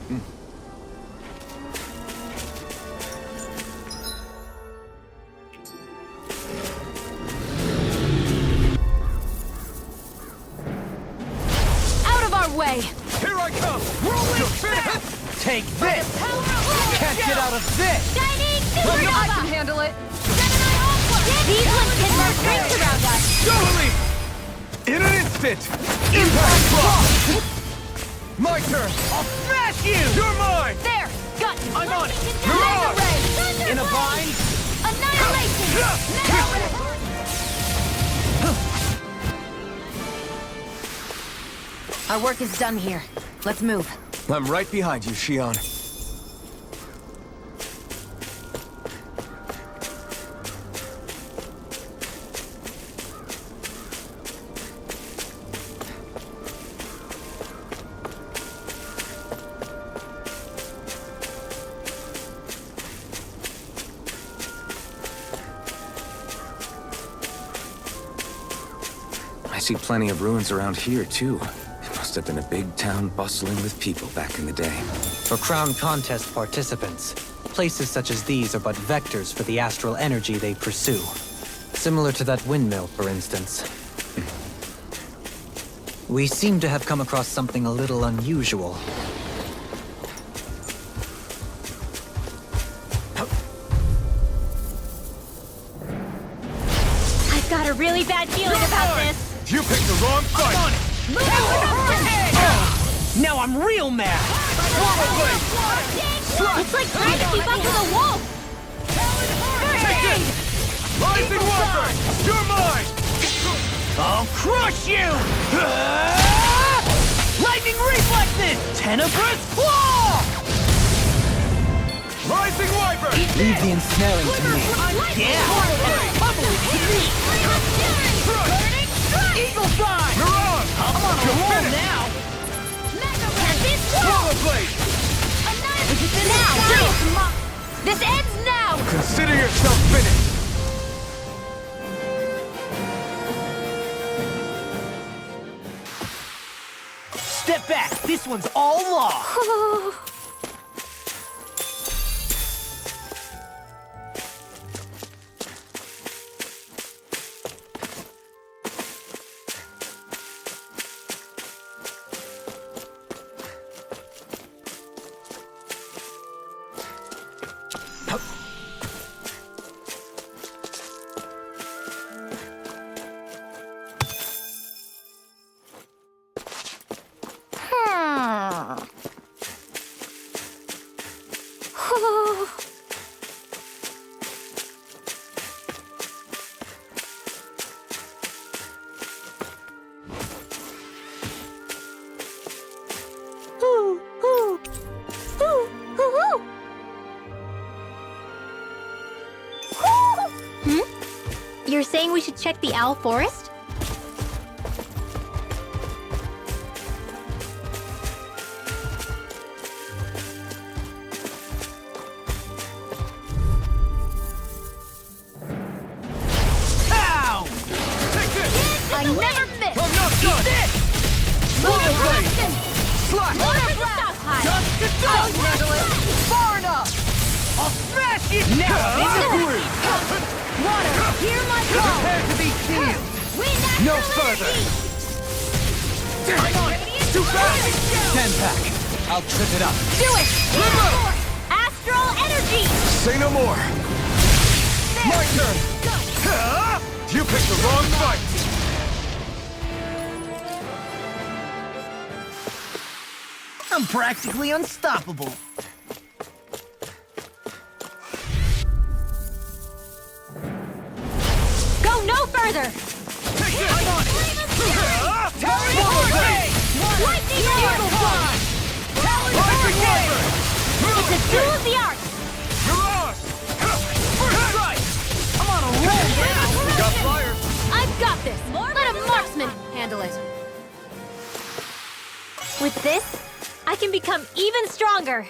Out of our way! Here I come! Rolling fist! Take this! Can't get out of this! Shining I supernova! can handle it. These ones can burn strength around us! Totally! In an instant! Impact block! My turn! I'll smash you! You're mine! There! Got you! I'm on it! Laser ray! In a bind? Annihilation! Our work is done here. Let's move. I'm right behind you, Shion. I see plenty of ruins around here, too. It must have been a big town bustling with people back in the day. For Crown Contest participants, places such as these are but vectors for the astral energy they pursue. Similar to that windmill, for instance. We seem to have come across something a little unusual. I've got a really bad feeling about this. You picked the wrong fight! I'm on it! Now I'm real mad! It's like trying to keep up with a wolf! Take this! Rising Wyvern! You're mine! I'll crush you! Lightning reflexes! Tenebrous claw! Rising Wyvern! Leave the ensnaring to me. Yeah! Bubbly to me! Eagle Fly! Mirage! I'm on a roll now! Rollerblade! This ends now! Consider yourself finished! Step back! This one's all law! You're saying we should check the Owl Forest? Ow! Take this! I never miss! I'm not done! Rollerblade! Slash! Dust to dust! Handle it. Far enough. I'll smash you! Now I'm in the groove! Water, hear my call! Prepare to be sealed! No further! I'm on it! Too fast! Stand back! I'll trip it up! Do it! Astral energy! Say no more! My turn! You picked the wrong fight! I'm practically unstoppable! Go no further! Take this! I'm on it! Lightning Eagle Fly! Rising Wyvern! It's a duel of the arts! Mirage! First strike! I'm on a roll now! Got fire! I've got this! Let a marksman handle it! With this, I can become even stronger!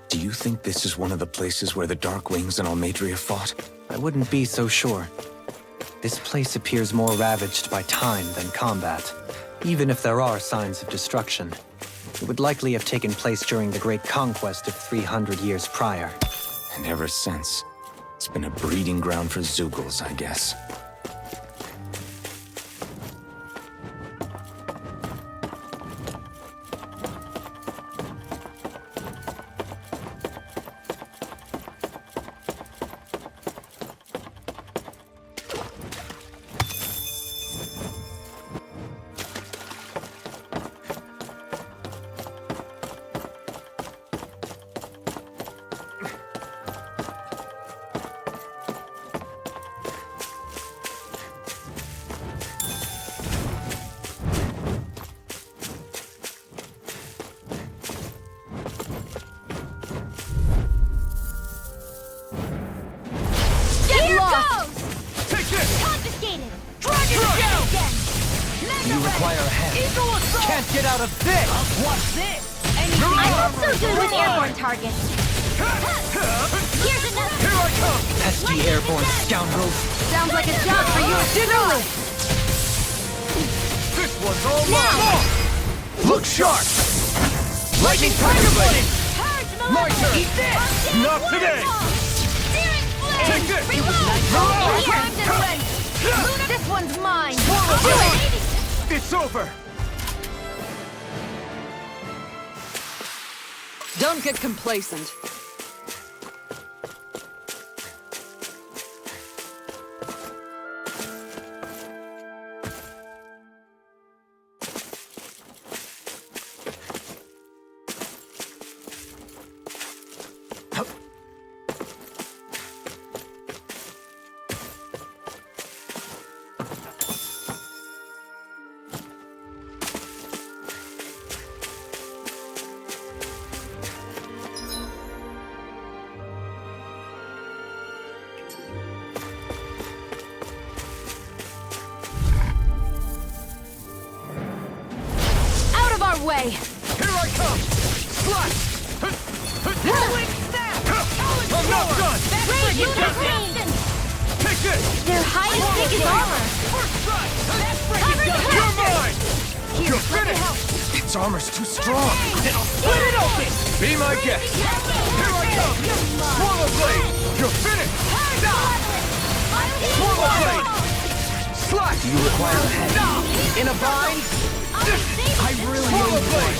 Do you think this is one of the places where the Dark Wings and Almadria fought? I wouldn't be so sure. This place appears more ravaged by time than combat. Even if there are signs of destruction, it would likely have taken place during the Great Conquest of 300 years prior. And ever since, it's been a breeding ground for Zeugles, I guess. You require a hand. Can't get out of this! What's this? I'm not so good with airborne targets. Here's another. Here I come! Pesky airborne scoundrels! Sounds like a job for you to do. This one's all mine! Look sharp! Lightning Tiger Blade! My turn! Eat this! Not today! Take this! This one's mine. It's over! Don't get complacent. Way. Here I come! Slash! I'm not done! Raise you to green. Take this! Their highest pick is armor. You're mine! You're finished! Its armor's too strong! Then I'll split it open! Be my guest! Here I come! Swallow Blade! You're finished! Swallow Blade! Slash! Do you require a hand? In a bind? I really Swallow need Blade!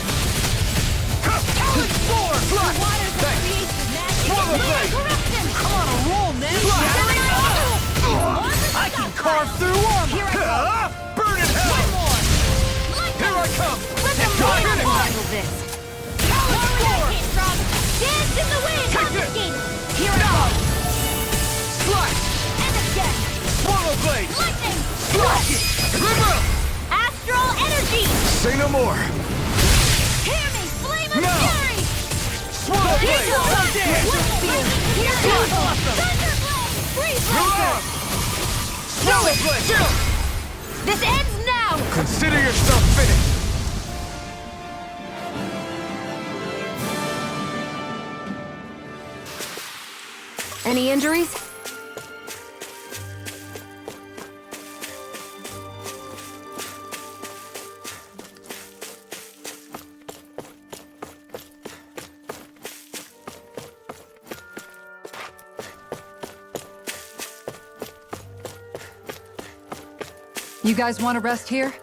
Sword! Slash! Thanks! Swallow Blade! I'm on a roll, man. I can carve through armor! Burn in hell! Here I come! Handle this. Dance in the wind. Confiscate. Here I go. Slash! And again. Swallow Blade! Lightning. Slash! River! Astral energy. Say no more! Hear me. Flame of No. fury. Swallow Blade! Here's Thunderblade. Freeze Racer. Swallow Blade! Down! This ends now. Consider yourself finished! Any injuries? You guys want to rest here?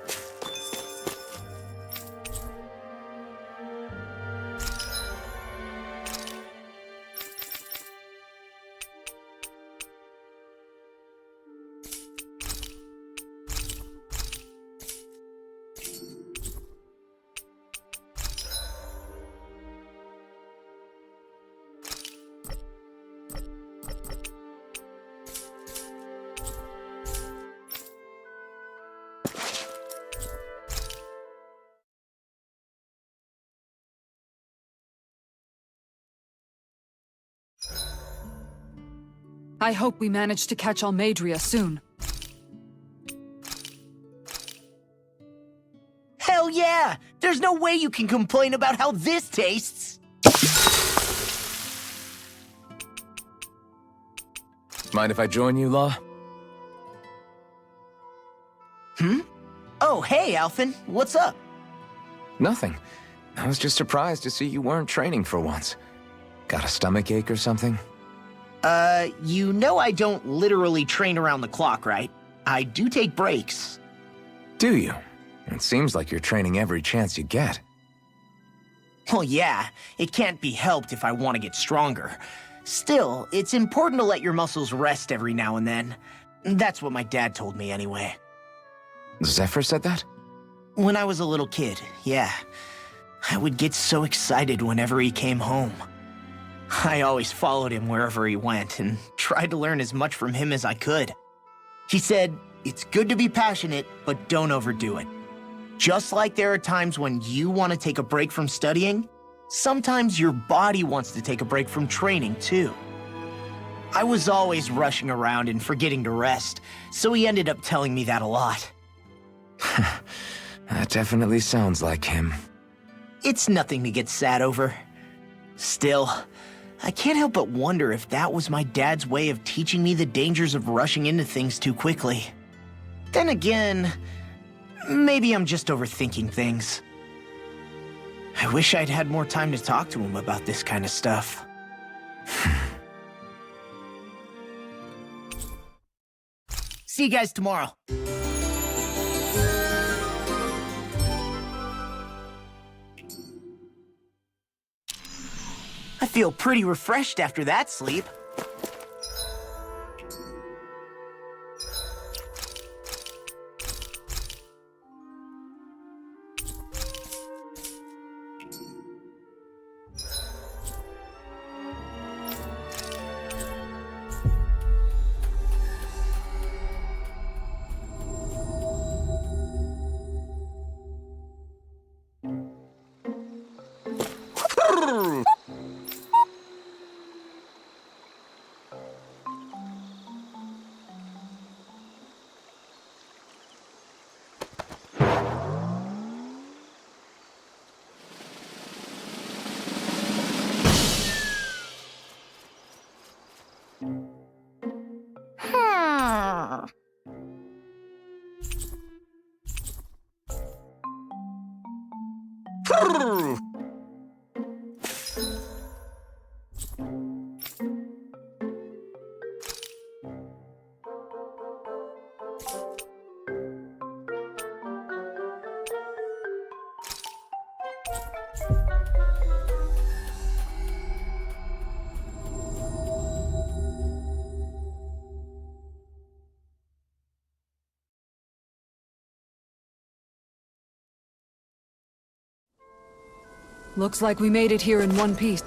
I hope we manage to catch Almadria soon. Hell yeah! There's no way you can complain about how this tastes! Mind if I join you, Law? Oh, hey, Alphen. What's up? Nothing. I was just surprised to see you weren't training for once. Got a stomachache or something? You know I don't literally train around the clock, right? I do take breaks. Do you? It seems like you're training every chance you get. Well, yeah, it can't be helped if I want to get stronger. Still, it's important to let your muscles rest every now and then. That's what my dad told me anyway. Zephyr said that? When I was a little kid, yeah. I would get so excited whenever he came home. I always followed him wherever he went and tried to learn as much from him as I could. He said, it's good to be passionate, but don't overdo it. Just like there are times when you want to take a break from studying, sometimes your body wants to take a break from training too. I was always rushing around and forgetting to rest, so he ended up telling me that a lot. That definitely sounds like him. It's nothing to get sad over. Still, I can't help but wonder if that was my dad's way of teaching me the dangers of rushing into things too quickly. Then again, maybe I'm just overthinking things. I wish I'd had more time to talk to him about this kind of stuff. See you guys tomorrow. I feel pretty refreshed after that sleep. Looks like we made it here in one piece.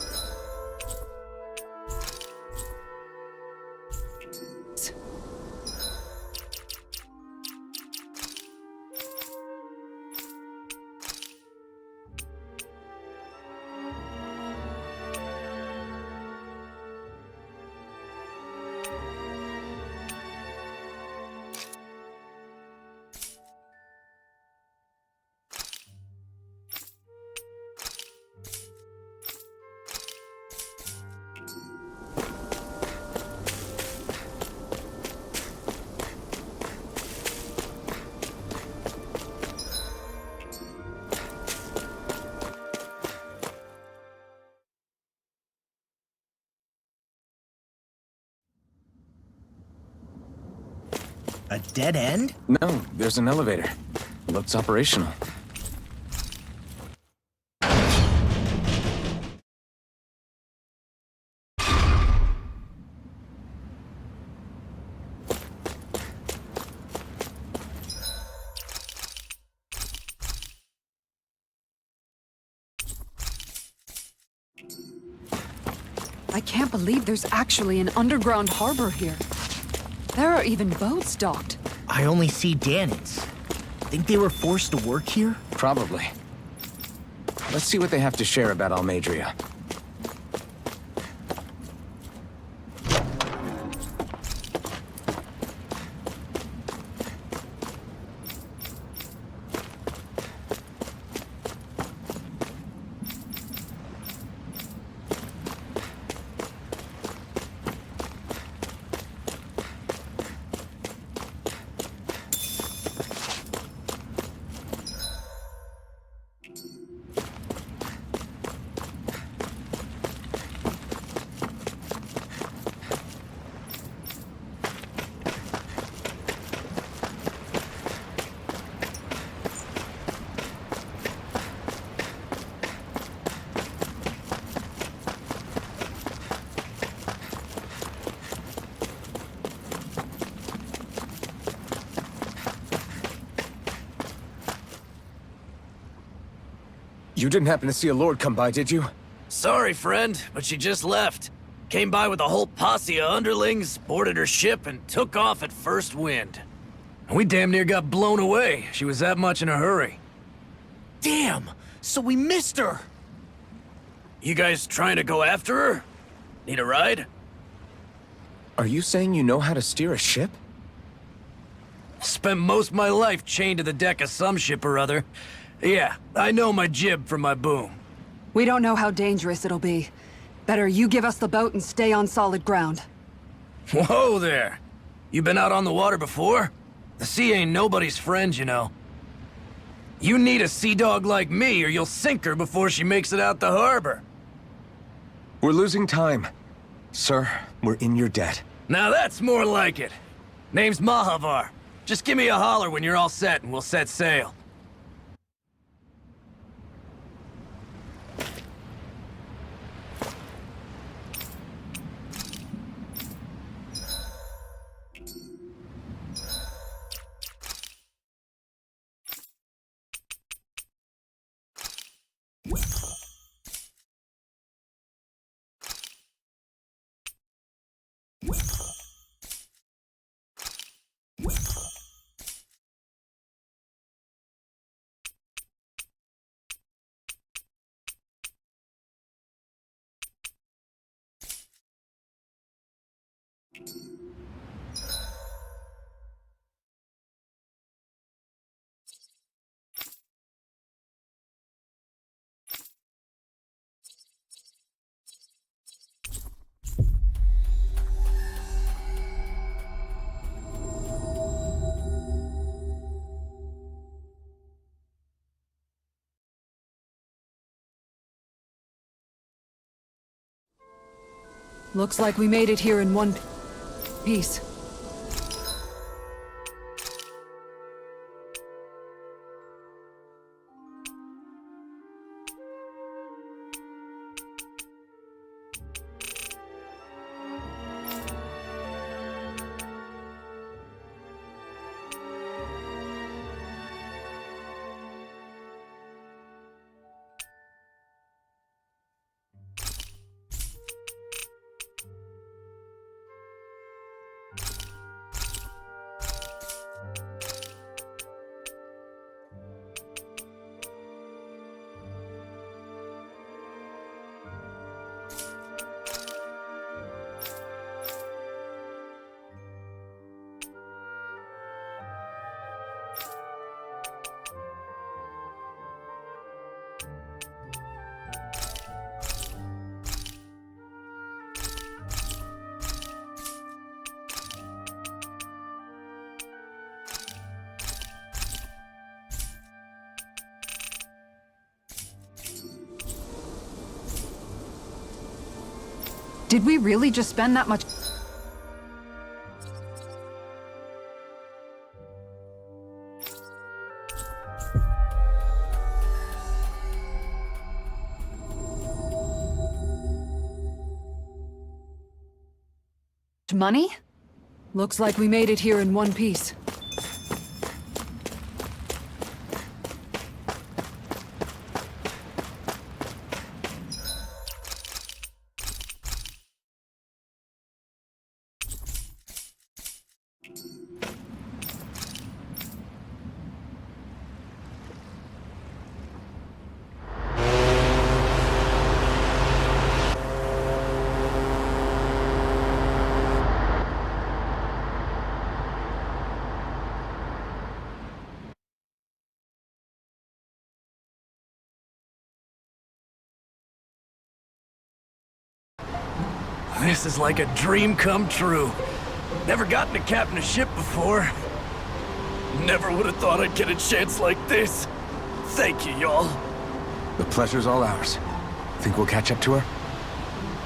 A dead end? No, there's an elevator. Looks operational. I can't believe there's actually an underground harbor here. There are even boats docked. I only see Danans. Think they were forced to work here? Probably. Let's see what they have to share about Almadria. You didn't happen to see a lord come by, did you? Sorry, friend, but she just left. Came by with a whole posse of underlings, boarded her ship, and took off at first wind. We damn near got blown away. She was that much in a hurry. Damn! So we missed her! You guys trying to go after her? Need a ride? Are you saying you know how to steer a ship? Spent most of my life chained to the deck of some ship or other. Yeah, I know my jib from my boom. We don't know how dangerous it'll be. Better you give us the boat and stay on solid ground. Whoa there! You been out on the water before? The sea ain't nobody's friend, you know. You need a sea dog like me, or you'll sink her before she makes it out the harbor. We're losing time. Sir, we're in your debt. Now that's more like it. Name's Mahavar. Just give me a holler when you're all set and we'll set sail. Looks like we made it here in one piece. Did we really just spend that much money? Looks like we made it here in one piece. This is like a dream come true. Never gotten to captain a ship before. Never would have thought I'd get a chance like this. Thank you, y'all. The pleasure's all ours. Think we'll catch up to her?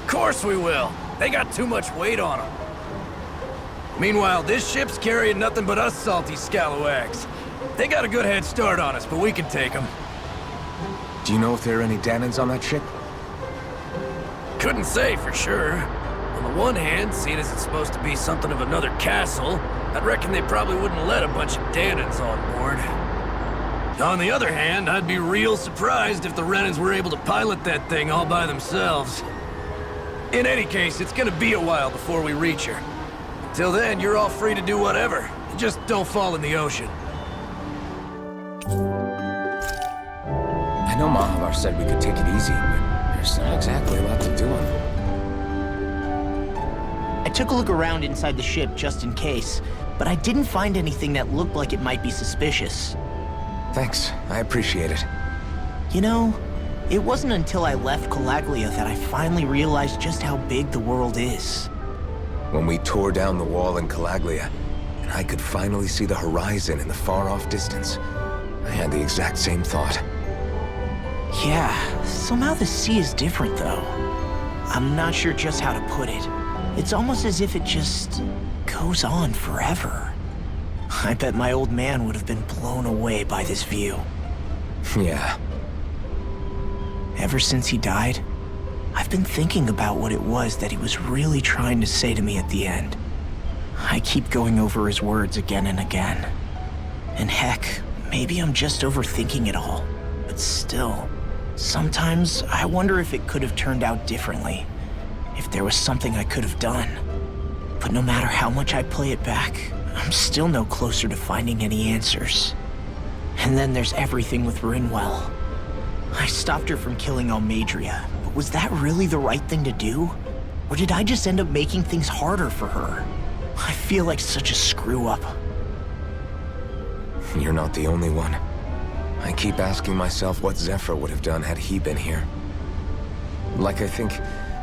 Of course we will. They got too much weight on them. Meanwhile, this ship's carrying nothing but us salty scalawags. They got a good head start on us, but we can take them. Do you know if there are any Danans on that ship? Couldn't say for sure. On the one hand, seeing as it's supposed to be something of another castle, I'd reckon they probably wouldn't let a bunch of Danans on board. On the other hand, I'd be real surprised if the Renans were able to pilot that thing all by themselves. In any case, it's gonna be a while before we reach her. Till then, you're all free to do whatever. Just don't fall in the ocean. I know Mahavar said we could take it easy, but there's not exactly a lot to do on it. I took a look around inside the ship just in case, but I didn't find anything that looked like it might be suspicious. Thanks, I appreciate it. You know, it wasn't until I left Calaglia that I finally realized just how big the world is. When we tore down the wall in Calaglia, and I could finally see the horizon in the far-off distance, I had the exact same thought. Yeah, somehow the sea is different though. I'm not sure just how to put it. It's almost as if it just goes on forever. I bet my old man would have been blown away by this view. Yeah. Ever since he died, I've been thinking about what it was that he was really trying to say to me at the end. I keep going over his words again and again. And heck, maybe I'm just overthinking it all. But still, sometimes I wonder if it could have turned out differently. If there was something I could have done. But no matter how much I play it back, I'm still no closer to finding any answers. And then there's everything with Rinwell. I stopped her from killing Almadria, but was that really the right thing to do? Or did I just end up making things harder for her? I feel like such a screw-up. You're not the only one. I keep asking myself what Zephyr would have done had he been here. Like I think,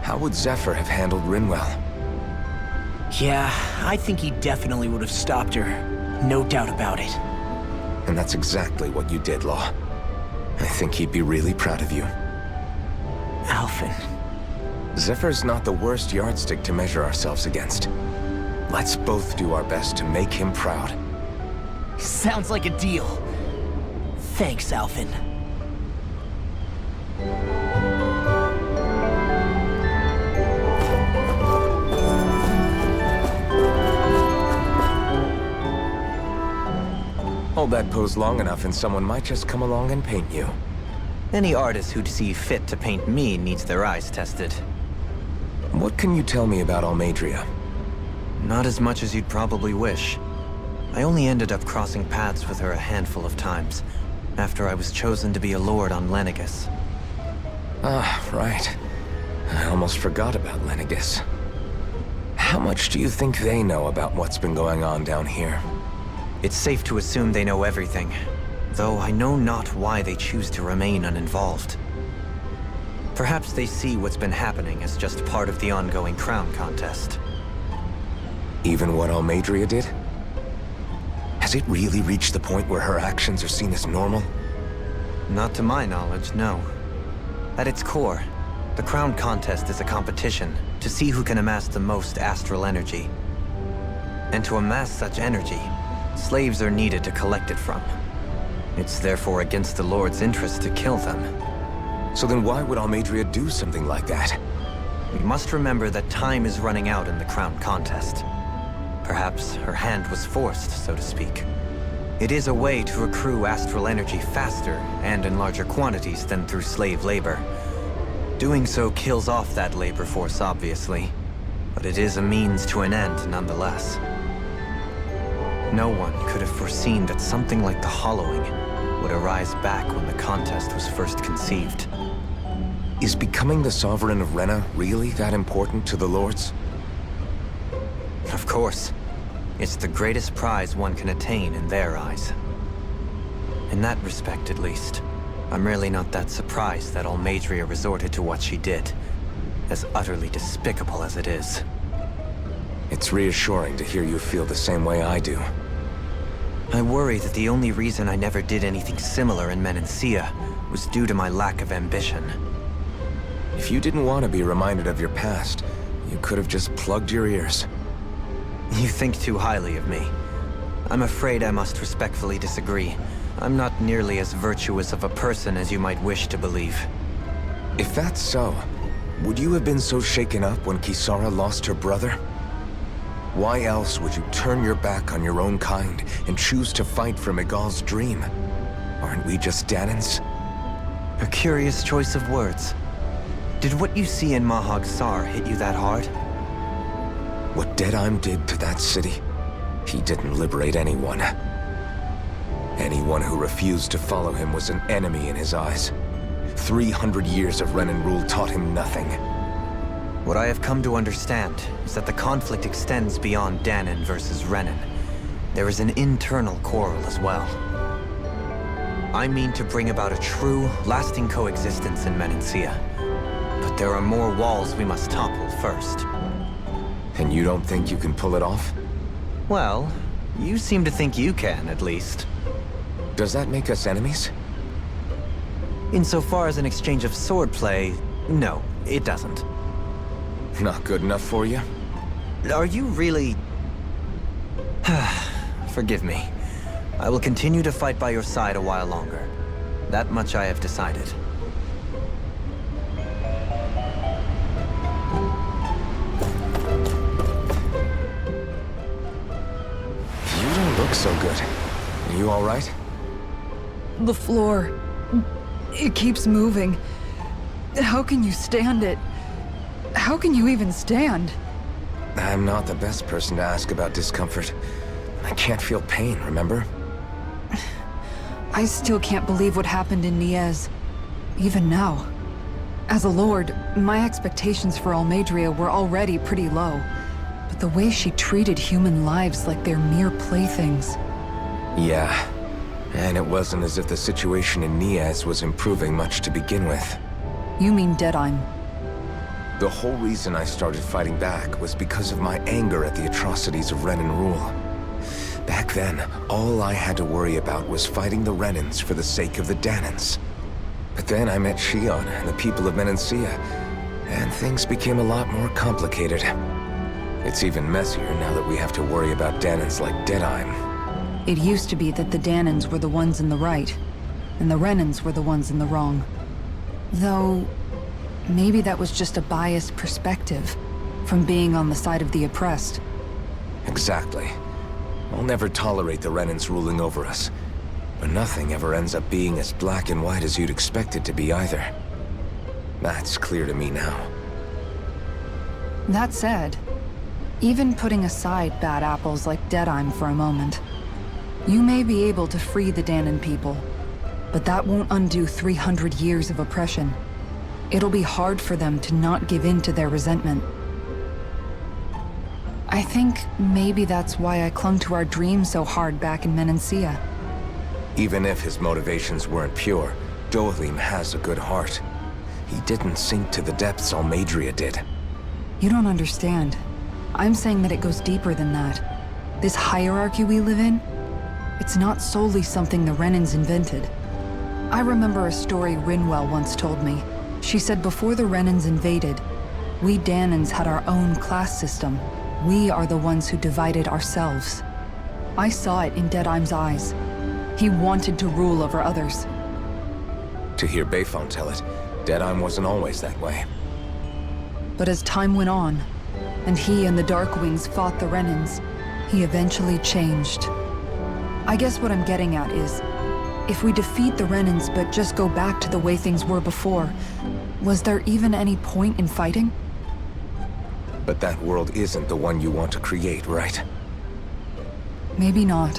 how would Zephyr have handled Rinwell? Yeah, I think he definitely would have stopped her. No doubt about it. And that's exactly what you did, Law. I think he'd be really proud of you. Alphen. Zephyr's not the worst yardstick to measure ourselves against. Let's both do our best to make him proud. Sounds like a deal. Thanks, Alphen. Hold that pose long enough and someone might just come along and paint you. Any artist who'd see fit to paint me needs their eyes tested. What can you tell me about Almadria? Not as much as you'd probably wish. I only ended up crossing paths with her a handful of times, after I was chosen to be a lord on Lenegus. Ah, right. I almost forgot about Lenegus. How much do you think they know about what's been going on down here? It's safe to assume they know everything, though I know not why they choose to remain uninvolved. Perhaps they see what's been happening as just part of the ongoing crown contest. Even what Almadria did? Has it really reached the point where her actions are seen as normal? Not to my knowledge, no. At its core, the crown contest is a competition to see who can amass the most astral energy. And to amass such energy, slaves are needed to collect it from. It's therefore against the Lord's interest to kill them. So then why would Almadria do something like that? We must remember that time is running out in the crown contest. Perhaps her hand was forced, so to speak. It is a way to accrue astral energy faster and in larger quantities than through slave labor. Doing so kills off that labor force, obviously, but it is a means to an end nonetheless. No one could have foreseen that something like the Hollowing would arise back when the contest was first conceived. Is becoming the Sovereign of Rena really that important to the Lords? Of course. It's the greatest prize one can attain in their eyes. In that respect, at least, I'm really not that surprised that Almadria resorted to what she did, as utterly despicable as it is. It's reassuring to hear you feel the same way I do. I worry that the only reason I never did anything similar in Menancia was due to my lack of ambition. If you didn't want to be reminded of your past, you could have just plugged your ears. You think too highly of me. I'm afraid I must respectfully disagree. I'm not nearly as virtuous of a person as you might wish to believe. If that's so, would you have been so shaken up when Kisara lost her brother? Why else would you turn your back on your own kind and choose to fight for Miguel's dream? Aren't Aren't we just Danans? A curious choice of words. Did what you see in Mahag Sar hit you that hard? What Deadheim did to that city, he didn't liberate anyone. Anyone who refused to follow him was an enemy in his eyes. 300 years of Renan rule taught him nothing. What I have come to understand is that the conflict extends beyond Danan versus Renan. There is an internal quarrel as well. I mean to bring about a true, lasting coexistence in Menancia. But there are more walls we must topple first. And you don't think you can pull it off? Well, you seem to think you can, at least. Does that make us enemies? Insofar as an exchange of swordplay, no, it doesn't. Not good enough for you? Are you really... Forgive me. I will continue to fight by your side a while longer. That much I have decided. You don't look so good. Are you all right? The floor. It keeps moving. How can you stand it? How can you even stand? I'm not the best person to ask about discomfort. I can't feel pain, remember? I still can't believe what happened in Niez. Even now. As a lord, my expectations for Almeidrea were already pretty low. But the way she treated human lives like they're mere playthings. Yeah. And it wasn't as if the situation in Niez was improving much to begin with. You mean Deadheim? The whole reason I started fighting back was because of my anger at the atrocities of Renan rule. Back then, all I had to worry about was fighting the Renans for the sake of the Danans. But then I met Shion and the people of Menancia, and things became a lot more complicated. It's even messier now that we have to worry about Danans like Deadheim. It used to be that the Danans were the ones in the right, and the Renans were the ones in the wrong. Though, maybe that was just a biased perspective from being on the side of the oppressed. Exactly. I'll never tolerate the Renans ruling over us. But nothing ever ends up being as black and white as you'd expect it to be either. That's clear to me now. That said, even putting aside bad apples like Deadheim for a moment, you may be able to free the Danan people, but that won't undo 300 years of oppression. It'll be hard for them to not give in to their resentment. I think maybe that's why I clung to our dream so hard back in Menancia. Even if his motivations weren't pure, Dohalim has a good heart. He didn't sink to the depths Almeidrea did. You don't understand. I'm saying that it goes deeper than that. This hierarchy we live in, it's not solely something the Renans invented. I remember a story Rinwell once told me. She said before the Renans invaded, we Danans had our own class system. We are the ones who divided ourselves. I saw it in Deadheim's eyes. He wanted to rule over others. To hear Bayfon tell it, Deadheim wasn't always that way. But as time went on, and he and the Darkwings fought the Renans, he eventually changed. I guess what I'm getting at is, if we defeat the Renans but just go back to the way things were before, was there even any point in fighting? But that world isn't the one you want to create, right? Maybe not.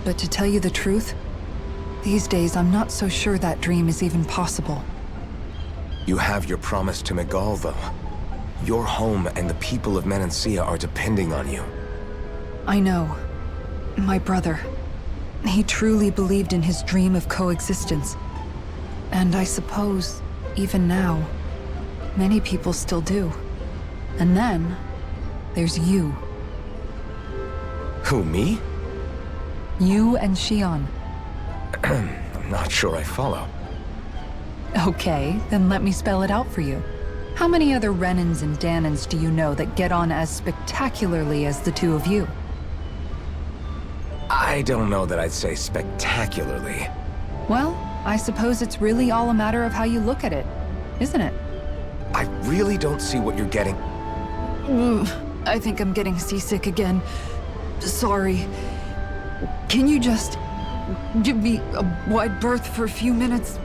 But to tell you the truth, these days I'm not so sure that dream is even possible. You have your promise to Megal, though. Your home and the people of Menancia are depending on you. I know. My brother. He truly believed in his dream of coexistence. And I suppose, even now, many people still do. And then, there's you. Who, me? You and Shion. I'm not sure I follow. Okay, then let me spell it out for you. How many other Renans and Danans do you know that get on as spectacularly as the two of you? I don't know that I'd say spectacularly. Well, I suppose it's really all a matter of how you look at it, isn't it? I really don't see what you're getting. I think I'm getting seasick again. Sorry. Can you just give me a wide berth for a few minutes?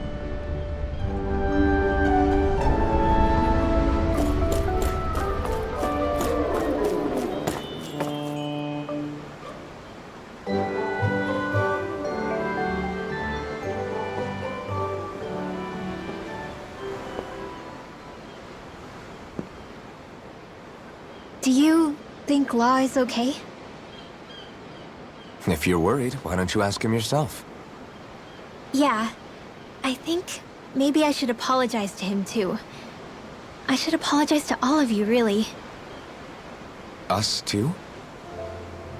Do you think Law is okay? If you're worried, why don't you ask him yourself? Yeah. I think maybe I should apologize to him too. I should apologize to all of you, really. Us too?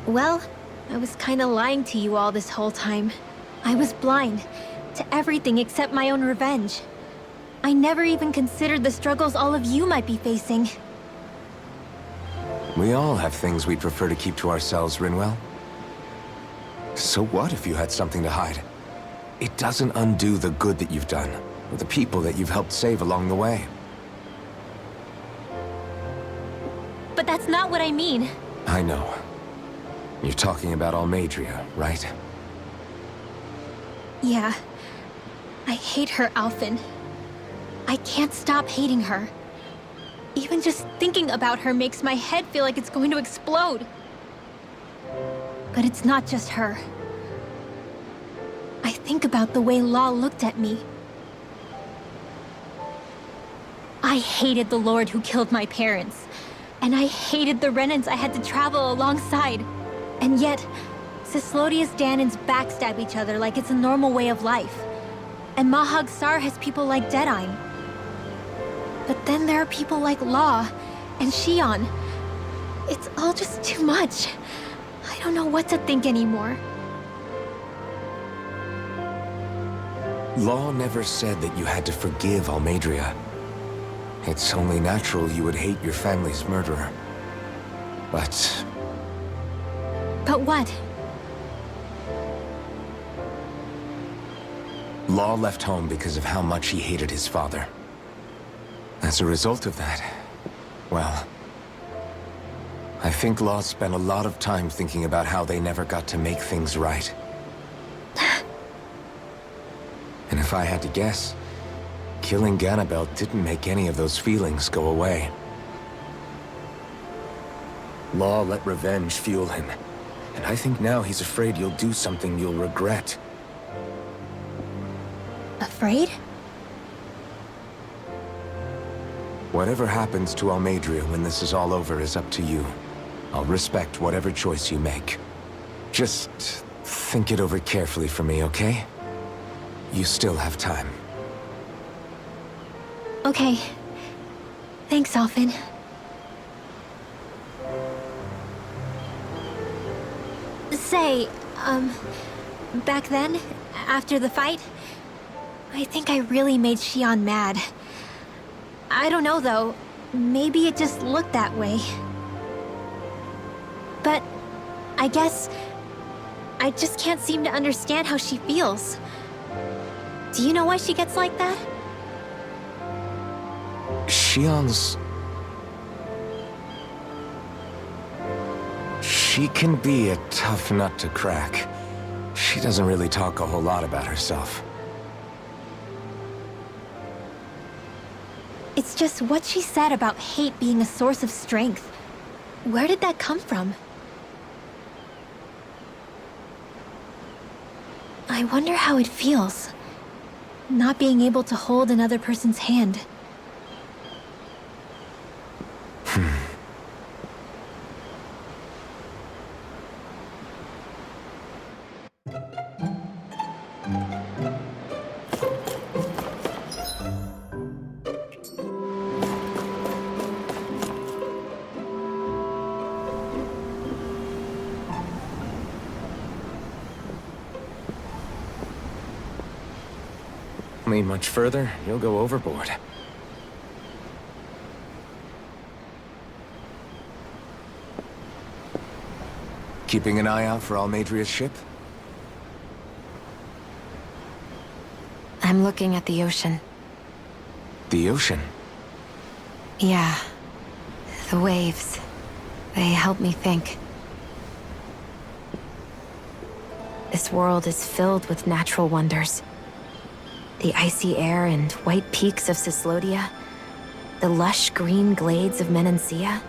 Well, I was kinda lying to you all this whole time. I was blind to everything except my own revenge. I never even considered the struggles all of you might be facing. We all have things we'd prefer to keep to ourselves, Rinwell. So what if you had something to hide? It doesn't undo the good that you've done, or the people that you've helped save along the way. But that's not what I mean. I know. You're talking about Almadria, right? Yeah. I hate her, Alphen. I can't stop hating her. Even just thinking about her makes my head feel like it's going to explode. But it's not just her. I think about the way Law looked at me. I hated the Lord who killed my parents. And I hated the Renans I had to travel alongside. And yet, Sislodius Danans backstab each other like it's a normal way of life. And Mahag Sar has people like Deadeye. But then there are people like Law and Shion. It's all just too much. I don't know what to think anymore. Law never said that you had to forgive Almadria. It's only natural you would hate your family's murderer. But But what? Law left home because of how much he hated his father. As a result of that, well, I think Law spent a lot of time thinking about how they never got to make things right. And if I had to guess, killing Ganabel didn't make any of those feelings go away. Law let revenge fuel him, and I think now he's afraid you'll do something you'll regret. Afraid? Whatever happens to Almadria when this is all over is up to you. I'll respect whatever choice you make. Just think it over carefully for me, okay? You still have time. Okay. Thanks, Alphen. Say, back then, after the fight, I think I really made Shion mad. I don't know, though. Maybe it just looked that way. But I guess I just can't seem to understand how she feels. Do you know why she gets like that? Shion's... She can be a tough nut to crack. She doesn't really talk a whole lot about herself. It's just what she said about hate being a source of strength. Where did that come from? I wonder how it feels, not being able to hold another person's hand. Lean much further, you'll go overboard. Keeping an eye out for Almadria's ship? I'm looking at the ocean. The ocean? Yeah. The waves. They help me think. This world is filled with natural wonders. The icy air and white peaks of Cislodia, the lush green glades of Menancia,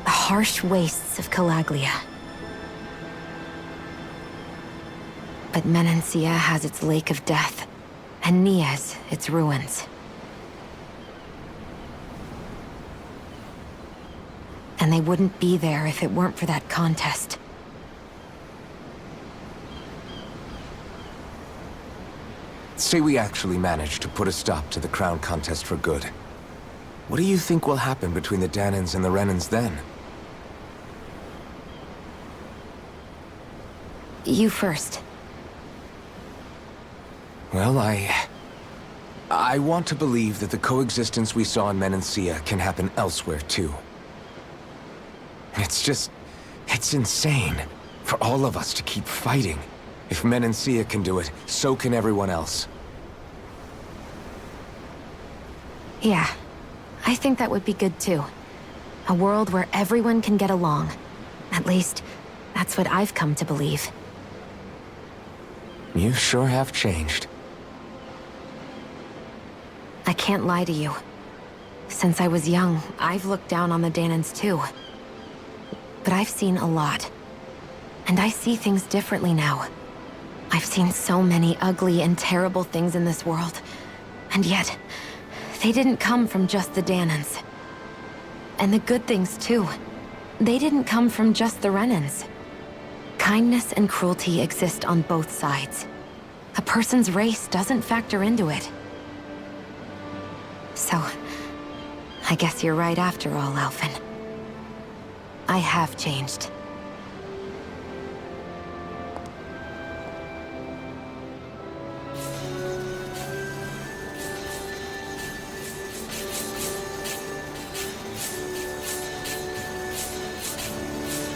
the harsh wastes of Calaglia. But Menancia has its Lake of Death, and Nias its ruins. And they wouldn't be there if it weren't for that contest. Say we actually managed to put a stop to the crown contest for good. What do you think will happen between the Danans and the Renans then? You first. Well, I want to believe that the coexistence we saw in Menancia can happen elsewhere, too. It's insane for all of us to keep fighting. If Menancia can do it, so can everyone else. Yeah, I think that would be good too. A world where everyone can get along. At least, that's what I've come to believe. You sure have changed. I can't lie to you. Since I was young, I've looked down on the Danans too. But I've seen a lot. And I see things differently now. I've seen so many ugly and terrible things in this world. And yet, they didn't come from just the Danans. And the good things too. They didn't come from just the Renans. Kindness and cruelty exist on both sides. A person's race doesn't factor into it. So, I guess you're right after all, Alphen. I have changed.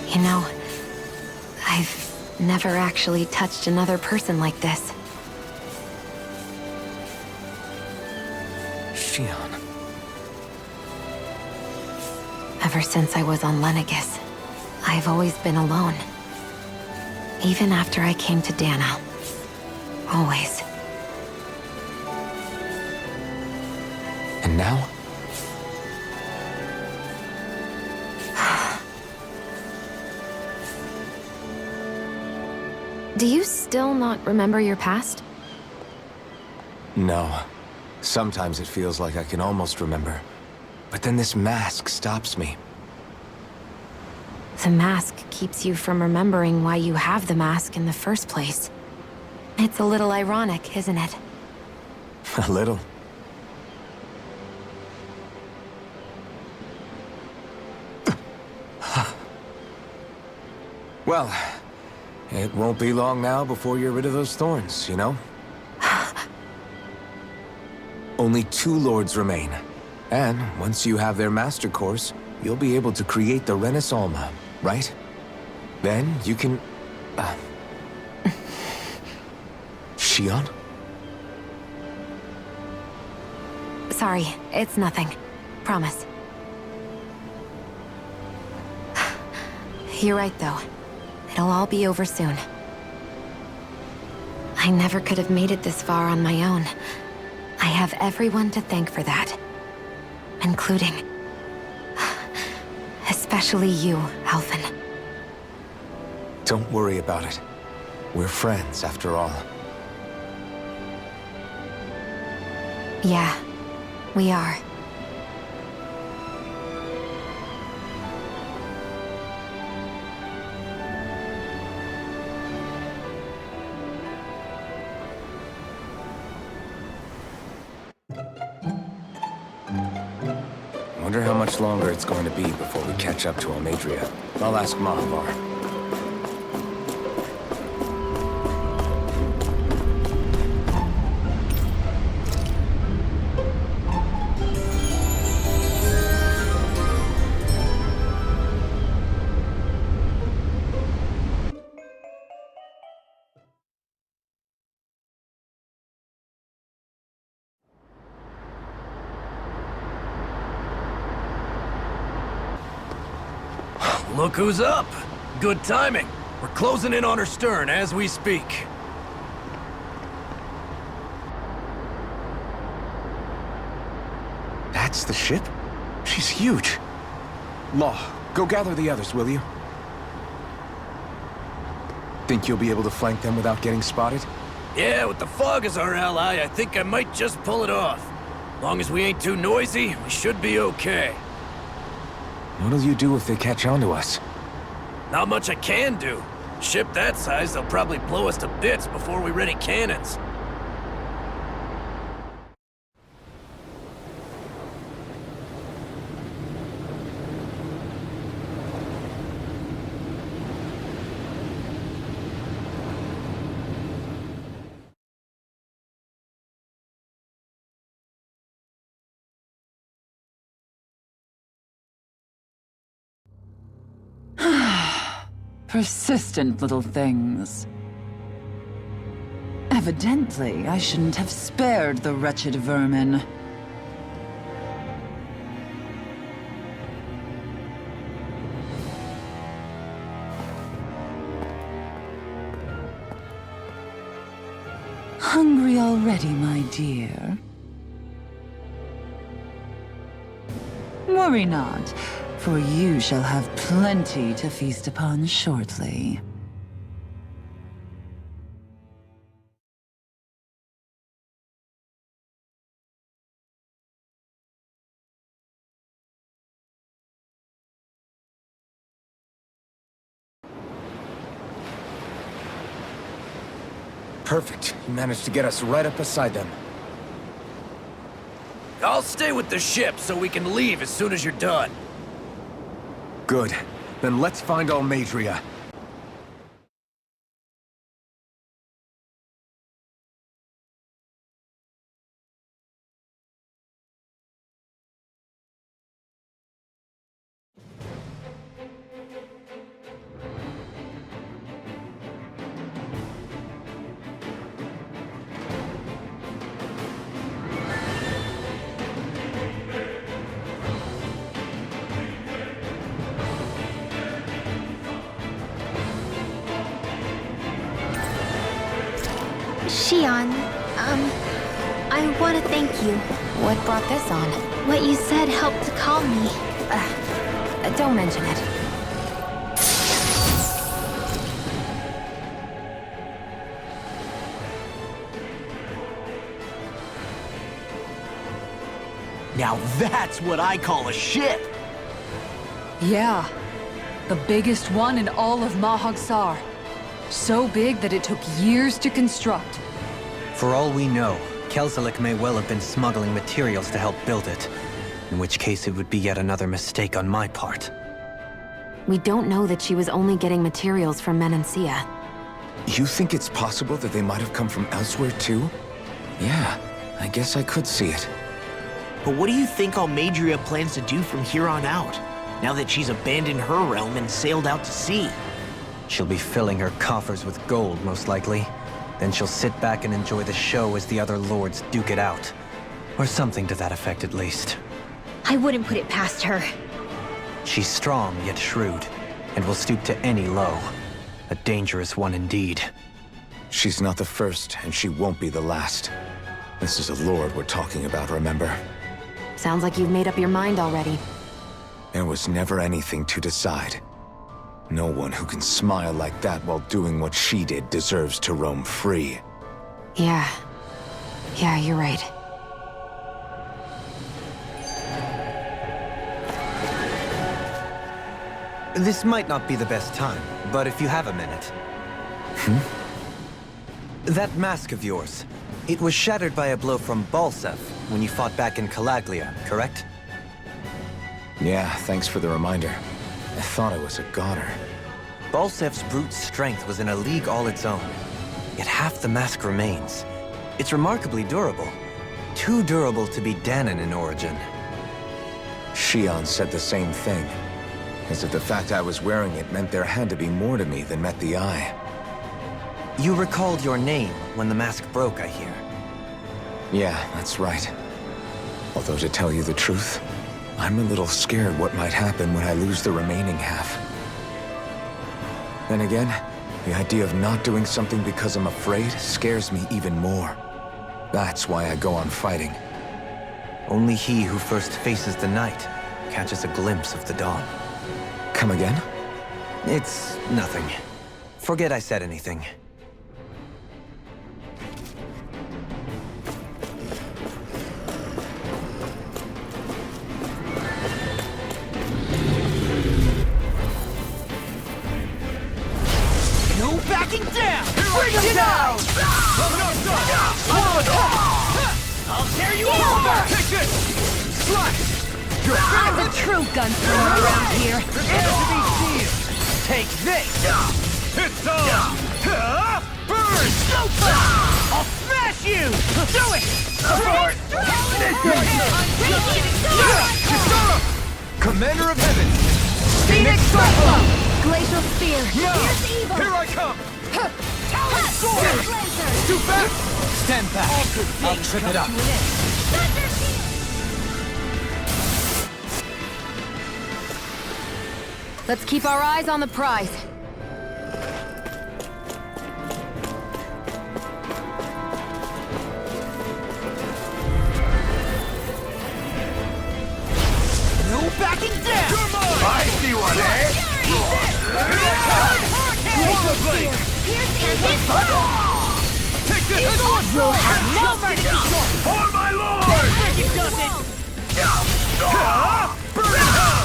You know, I've never actually touched another person like this. Shion. Ever since I was on Lenegis, I've always been alone. Even after I came to Dana. Always. And now? Do you still not remember your past? No. Sometimes it feels like I can almost remember. But then this mask stops me. The mask keeps you from remembering why you have the mask in the first place. It's a little ironic, isn't it? A little. Well, it won't be long now before you're rid of those thorns, you know? Only 2 lords remain. And once you have their master course, you'll be able to create the Renis Alma, right? Then you can... Shion? Sorry, it's nothing. Promise. You're right, though. It'll all be over soon. I never could have made it this far on my own. I have everyone to thank for that. Including... especially you, Alphen. Don't worry about it. We're friends, after all. Yeah, we are. Wonder how much longer it's going to be before we catch up to Almadria. I'll ask Mahavar. Look who's up! Good timing. We're closing in on her stern as we speak. That's the ship? She's huge. Law, go gather the others, will you? Think you'll be able to flank them without getting spotted? Yeah, with the fog as our ally, I think I might just pull it off. Long as we ain't too noisy, we should be okay. What'll you do if they catch on to us? Not much I can do. Ship that size, they'll probably blow us to bits before we ready cannons. Persistent little things. Evidently, I shouldn't have spared the wretched vermin. Hungry already, my dear? Worry not, for you shall have plenty to feast upon shortly. Perfect. You managed to get us right up beside them. I'll stay with the ship so we can leave as soon as you're done. Good. Then let's find Almadria. Shion, I want to thank you. What brought this on? What you said helped to calm me. Don't mention it. Now that's what I call a ship! Yeah. The biggest one in all of Mahagsar. So big that it took years to construct. For all we know, Kelzelik may well have been smuggling materials to help build it. In which case it would be yet another mistake on my part. We don't know that she was only getting materials from Menancia. You think it's possible that they might have come from elsewhere too? Yeah, I guess I could see it. But what do you think Almadria plans to do from here on out, now that she's abandoned her realm and sailed out to sea? She'll be filling her coffers with gold, most likely. Then she'll sit back and enjoy the show as the other lords duke it out. Or something to that effect, at least. I wouldn't put it past her. She's strong, yet shrewd, and will stoop to any low. A dangerous one indeed. She's not the first, and she won't be the last. This is a lord we're talking about, remember? Sounds like you've made up your mind already. There was never anything to decide. No one who can smile like that while doing what she did deserves to roam free. Yeah, you're right. This might not be the best time, but if you have a minute. That mask of yours, it was shattered by a blow from Balsef when you fought back in Calaglia, correct? Yeah, thanks for the reminder. I thought I was a goner. Balsef's brute strength was in a league all its own. Yet half the mask remains. It's remarkably durable. Too durable to be Danon in origin. Shion said the same thing. As if the fact I was wearing it meant there had to be more to me than met the eye. You recalled your name when the mask broke, I hear. Yeah, that's right. Although to tell you the truth, I'm a little scared what might happen when I lose the remaining half. Then again, the idea of not doing something because I'm afraid scares me even more. That's why I go on fighting. Only he who first faces the night catches a glimpse of the dawn. Come again? It's nothing. Forget I said anything. No backing down! Bring him down! I'll tear you apart! Take this! Slice! I'm a true gunslinger around here. Enemy shield! Take this! It's on! Burn! I'll smash you! Do it! Commander of Heaven! Phoenix Cyclone! Glacial Spear! Here's evil! Here I come! Talon Sword! Laser! Too fast! Stand back! I'll trip it up! Thunder Shield! Let's keep our eyes on the prize. No backing down! I see one, eh? Take this! We'll have no mercy! For my lord! Burn it out!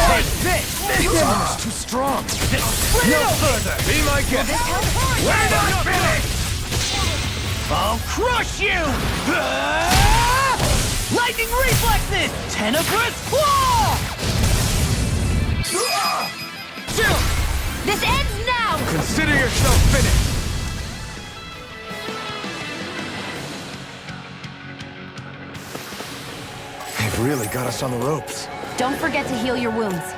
Take this! This armor's too strong! No further! Be my guest! We're not finished! I'll crush you! Lightning reflexes! Tenebrous claw! This ends now! Consider yourself finished! They've really got us on the ropes. Don't forget to heal your wounds.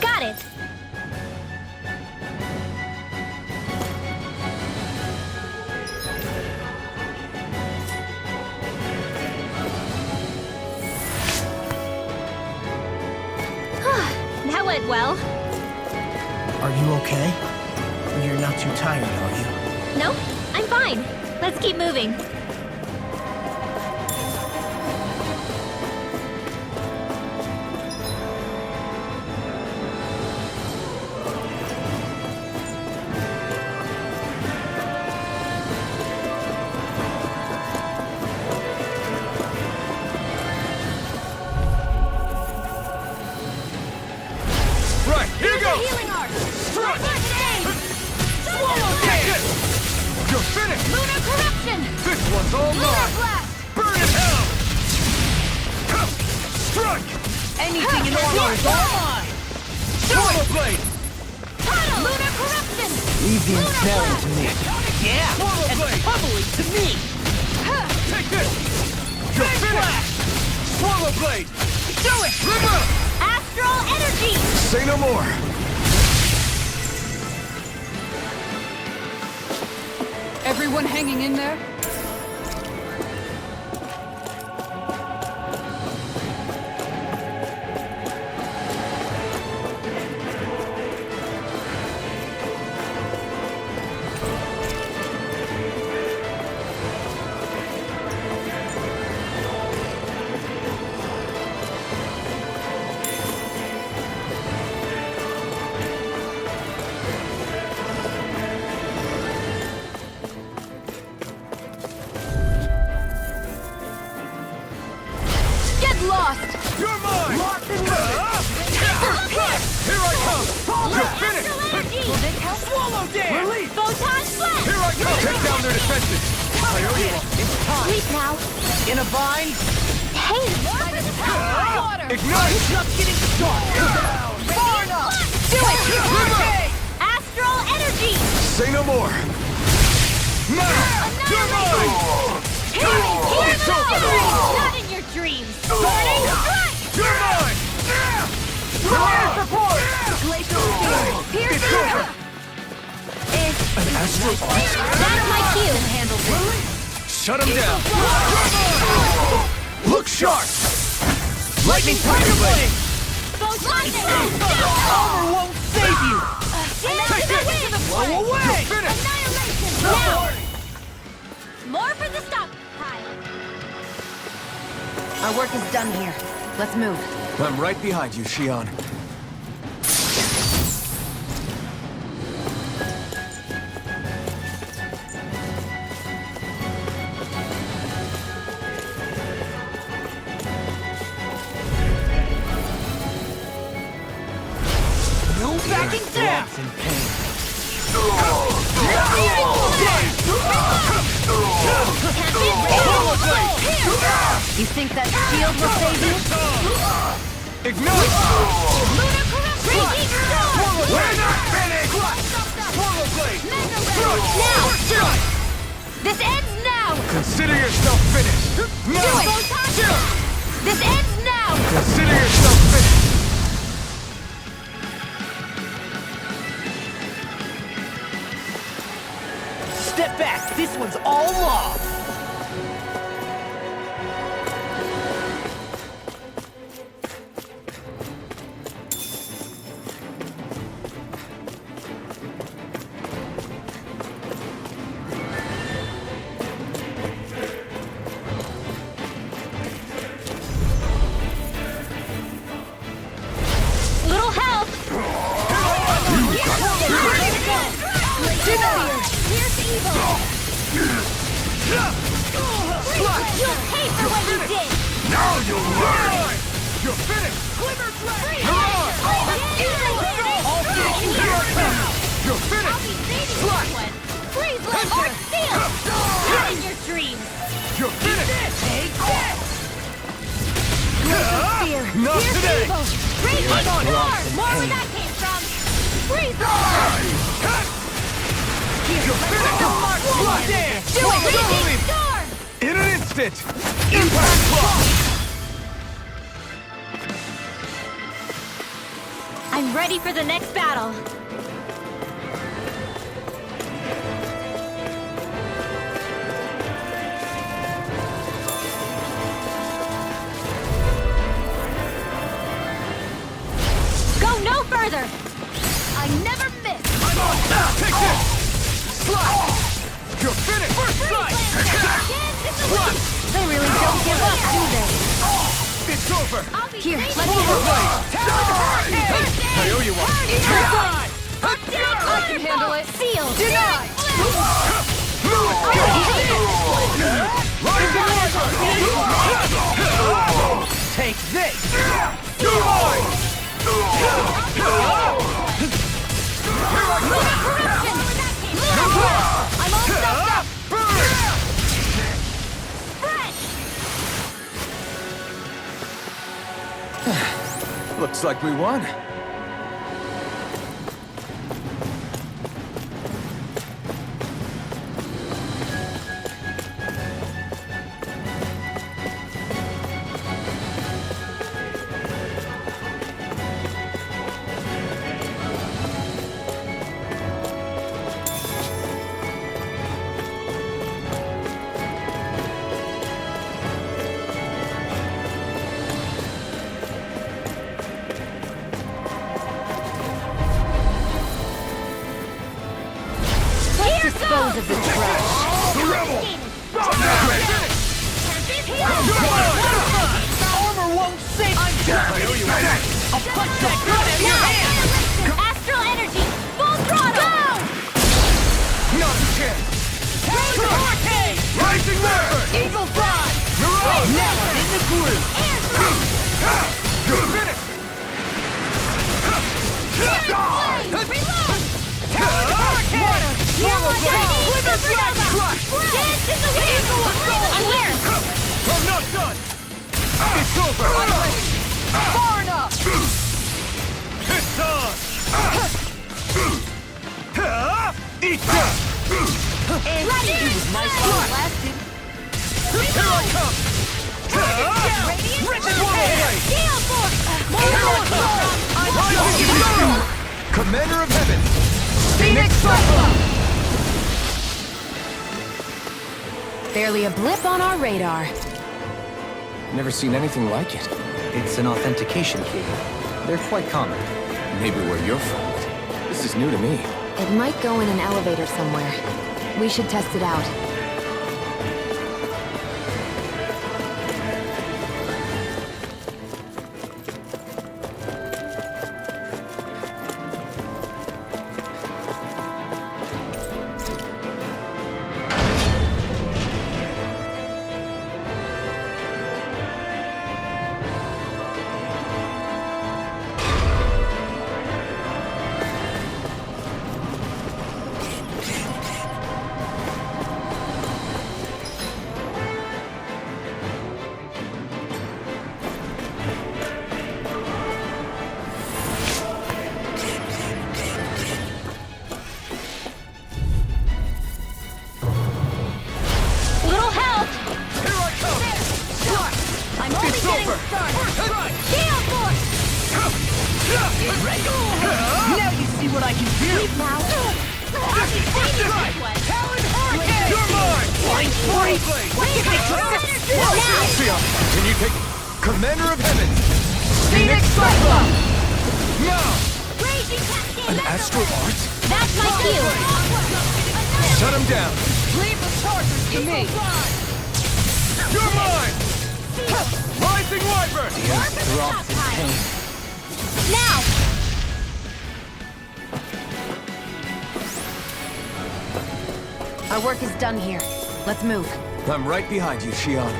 Got it! That went well. Are you okay? You're not too tired, are you? Nope, I'm fine. Let's keep moving. Right, here Use the goes! healing art! Strike! First aid! Swallow this! You're finished! Lunar corruption! This one's all Lunar mine! blast! Burn it down! Strike! Anything in order is all mine! Swallow blade! Lunar corruption! Leave the ensnaring to me. Yeah! And probably to me! Take this! You're finished! Swallow blade! Do it! River! Astral energy! Say no more! Everyone hanging in there? Get lost! You're mine! Locked and loaded! Here I come! You're finished! Astral energy! Swallow dance! Release! Photon blast! Here I come! Take down their defenses! I owe you one. It's time! Sleep now. In a bind! Hey! Water! Ignite! Just getting started! Far enough! Do it! River! Astral energy! Say no more! Now! You're mine! It's not in your dreams! Burning strike! You're mine! Prepare for support! Glacial spear! Pierce through! An That's my cue. Shut him down! Look sharp! Lightning Tiger Blade! Armor won't save you! Blow away! Finish! Now! More for the stockpile! Our work is done here. Let's move. I'm right behind you, Shion. No backing down! You think that shield will save you? Ignite! Lunar corruption! We're not finished! Swallow Blade! Now! This ends now! Consider yourself finished! Do it! This ends now! Consider yourself finished! Step back. This one's all law. Little help! Here's evil! You'll pay for what you did! Now you'll learn! You're finished! Glimmer Blade! You're on! All finished! You're I'll finished! be saving this one! Freeze Land or Steel! Get in your dreams! You're finished! Take this! Fear! Not Here's today! evil! Freeze Land or more where that came from! Freeze Land! You're finished! Do it! Raging Storm! In an instant! Impact Block! I'm ready for the next battle! Go no further! I never miss! I'm on! Take this! Slide! You're finished! First strike! They really don't give up, do they? It's over! Here, let me help. I owe you one! I can handle it. Seal. Denied. Take this. I'm all stuffed up. Looks like we won. Dispose of the trash. The rebel! Armor won't save. I owe you one! I'll punch that gun out of your hand. Astral energy. Full throttle. Not a chance! Hurricane. Rising River! Eagle Fly. You're out! Now I'm in the groove. You're finished! Reload. Hurricane. Dance in the wind. I'm where? I'm not done! It's over! Far enough. It's on! Eat this! Nice one. Lasted. Here I come! Radiant Blade. Gale Force. Commander of Heaven! Phoenix Cyclone. Barely a blip on our radar. Never seen anything like it. It's an authentication key. They're quite common. Maybe where you're from, but this is new to me. It might go in an elevator somewhere. We should test it out. Little help! I'm only getting started. Gale Force! Now you see what I can do! Leave now. I'll be saving this one. You're mine! Flying free! Sion, can you take Commander of Heaven? Phoenix Cyclone! Now! Raging Cascade! An astral art? That's my cue! Shut him down! Leave the chargers to me! You're mine! Rising Wyvern! Drops in pain. Now! Our work is done here. Let's move. I'm right behind you, Xion.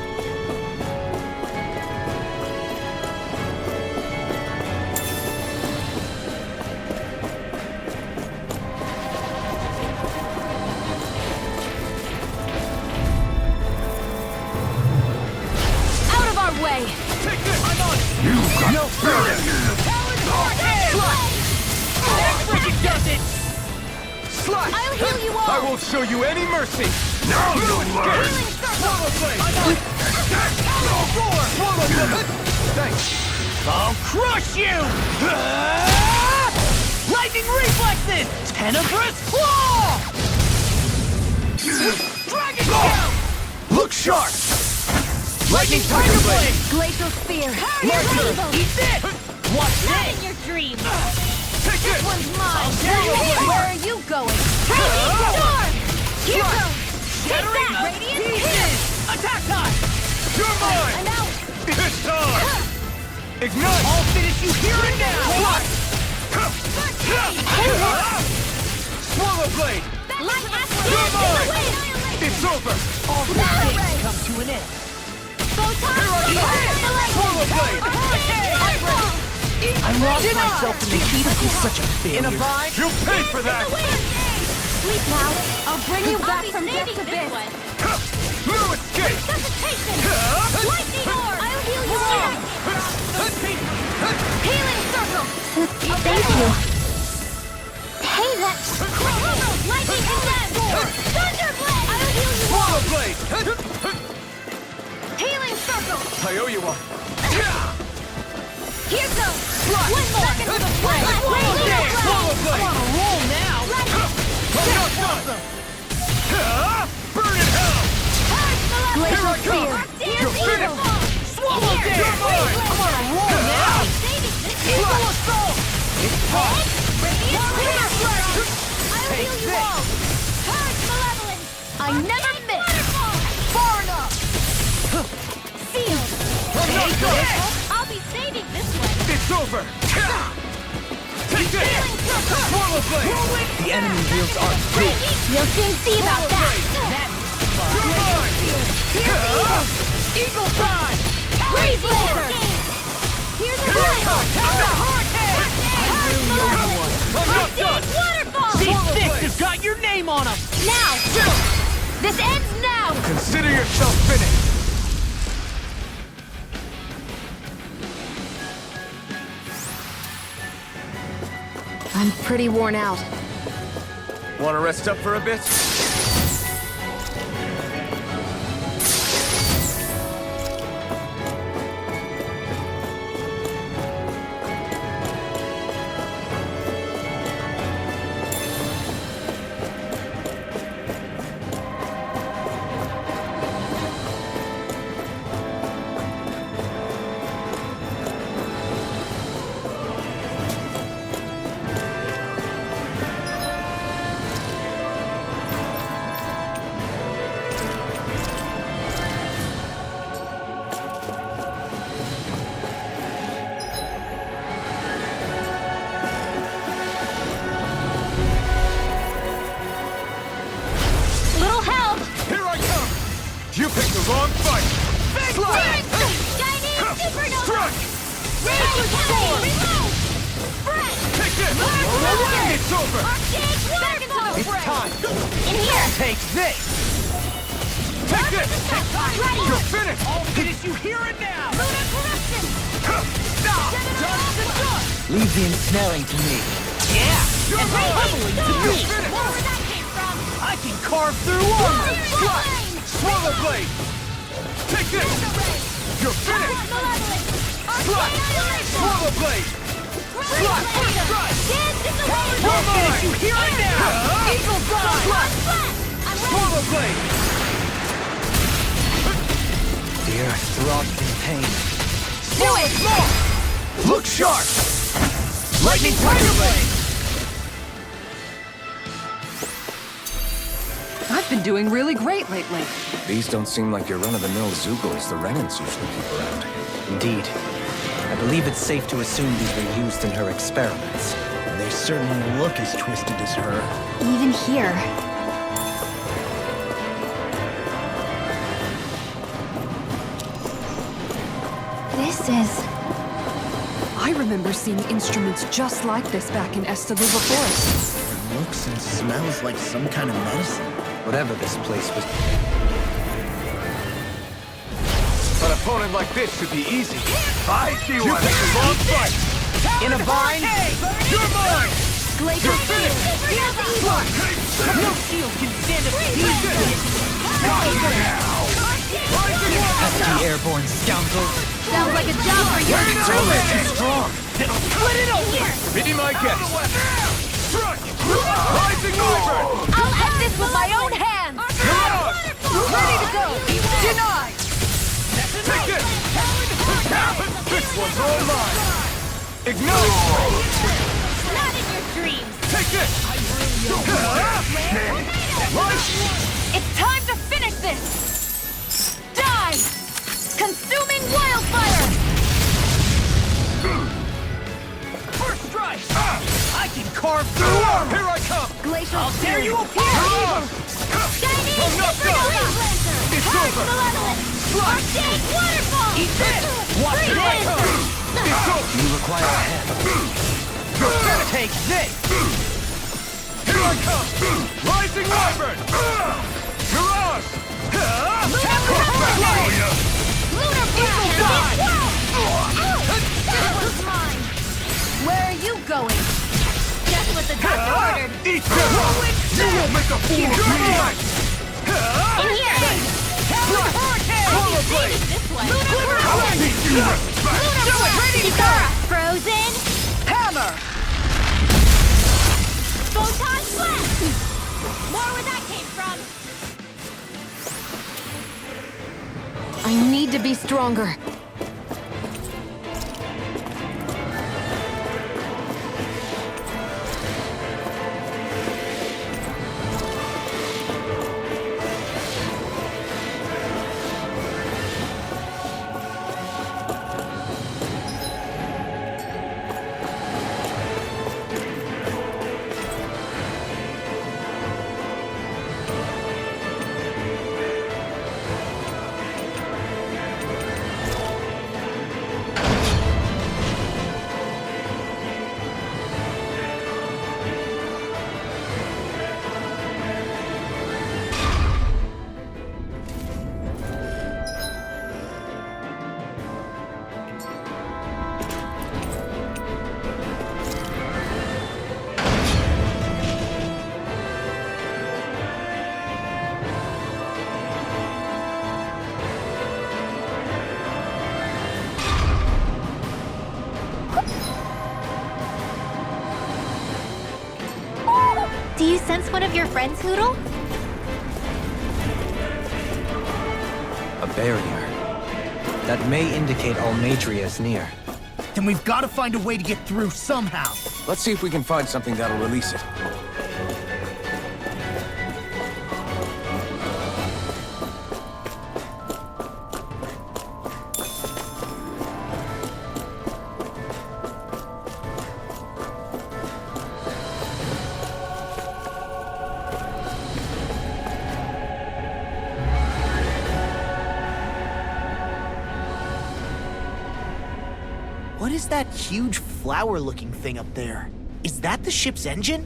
Out of our way! Take this! I'm on! You got no fear! Slash! I'll heal you all! I won't show you any mercy! Now you'll learn! Swallow blade! Thanks! I'll crush you! Lightning reflexes! Tenebrous claw! Dragon Tail! Look sharp! Lightning Tiger Blade! Glacial Spear! Eat this! What's Not this? in your dreams! Take this! One's mine! Hey, Where are you going? Raging Storm! Here goes! Take Shattering that! Radiant pieces! Attack time! You're mine! I'm out! It's time! Ignite! I'll finish you here and now! Swallow Blade! Light You're mine! Acid! It's over! All good things come to an end. Swallow Blade! I lost myself in the heat of such a failure. In a bind? You'll pay for that! Sleep now! I'll bring you back from death to this! No escape! Lightning Orb! I'll heal you all! Healing Circle! Thank you! Hey, that... Lightning Command! Thunderblade! I'll heal you all! Swallow Blade! Healing Circle! I owe you one. Here goes! One more! Second with a play! Swallow Blade! On a roll now! I'm not done! Burn in hell! Glacial Here I come! Spear! You're finished! Swallow You're Dare! mine! I'm on a roll now! Eagle Assault! It's time! I'll heal you all! Purge Malevolence! I never miss! Far enough! Sealed! I'm not done! I'll be saving this one! It's over! Take this! Swallow Blade! The enemy wields our You'll soon see about that! You're mine! Eagle Prime! Freeze Laser! Here's a I'm not done! Waterfall! These sticks have got your name on them! Now! This ends now! Consider yourself finished! I'm pretty worn out. Want to rest up for a bit? It's over! It's time! In here! Take this! Take this! You're finished! I'll finish you here and now! Leave the ensnaring to me. Yeah! You're leveling to me! I can carve through armor! Swallow blade! Take this! You're finished! Swallow blade! I'll finish you here and now! Eagle Dive! Swallow blade! The earth throbs in pain. Do it! More! Look sharp! Lightning Tiger Blade! I've been doing really great lately. These don't seem like your run-of-the-mill Zoogles the Renans usually keep around. Indeed. I believe it's safe to assume these were used in her experiments. They certainly look as twisted as her. Even here. This is... I remember seeing instruments just like this back in Estaluva Forest. It looks and smells like some kind of medicine. Whatever this place was. An opponent like this should be easy. I see why this is long fight! In a bind, you're mine! You're finished! No shield can stand up to this! Pesky airborne scoundrels. Sounds like a job for you! It's almost too strong! Then I'll split it open! Be my guest! Struck! Rising Wyvern! I'll end this with my own hands! Ready to go! Denied! Take it! This one's all mine! Ignite! Not in your dreams! Take it! It's time to finish this! Die! Consuming wildfire! First strike! I can carve through armor! Here I come! Glacial I'll tear you apart! Chinese I'm not done! It's over! Arcade waterfall! Eat this! Watch it! It's over! You require a hand. Take this! Here I come! Rising Wyvern! Mirage! Lunar blast! That was mine! Where are you going? Just what the doctor ordered. Eat them! You won't make a fool of me! In here! Swallow blade! This way! I'll beat you! Ready to go! Frozen! Hammer! Photon blast! More where that came from! I need to be stronger. Do you sense one of your friends, Hoodle? A barrier. That may indicate Almadria is near. Then we've got to find a way to get through somehow. Let's see if we can find something that'll release it. What is that huge flower-looking thing up there? Is that the ship's engine?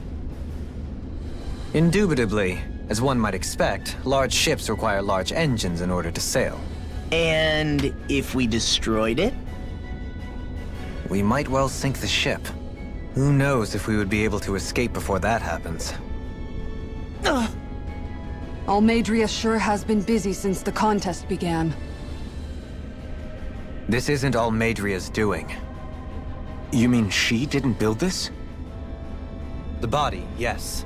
Indubitably. As one might expect, large ships require large engines in order to sail. And if we destroyed it? We might well sink the ship. Who knows if we would be able to escape before that happens. Almadria sure has been busy since the contest began. This isn't Almadria's doing. You mean she didn't build this? The body, yes.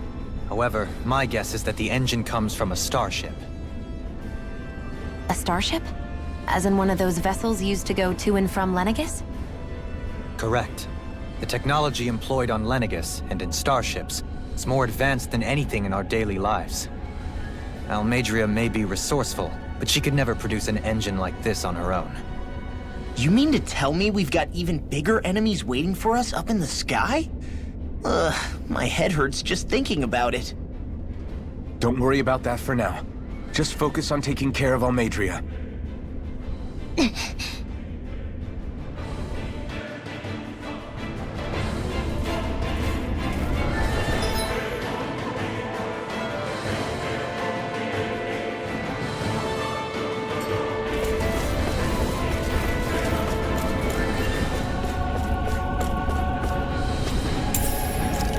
However, my guess is that the engine comes from a starship. A starship? As in one of those vessels used to go to and from Lenegis? Correct. The technology employed on Lenegis and in starships is more advanced than anything in our daily lives. Almadria may be resourceful, but she could never produce an engine like this on her own. You mean to tell me we've got even bigger enemies waiting for us up in the sky? My head hurts just thinking about it. Don't worry about that for now. Just focus on taking care of Almadria.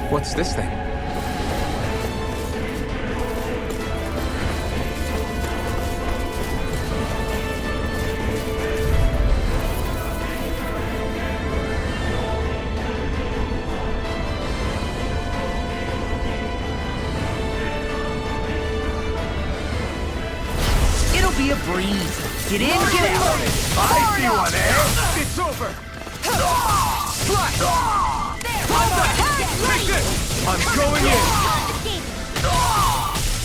What's this thing? It'll be a breeze. Get in, get out. I see one, eh? It's over! Take this! I'm going in!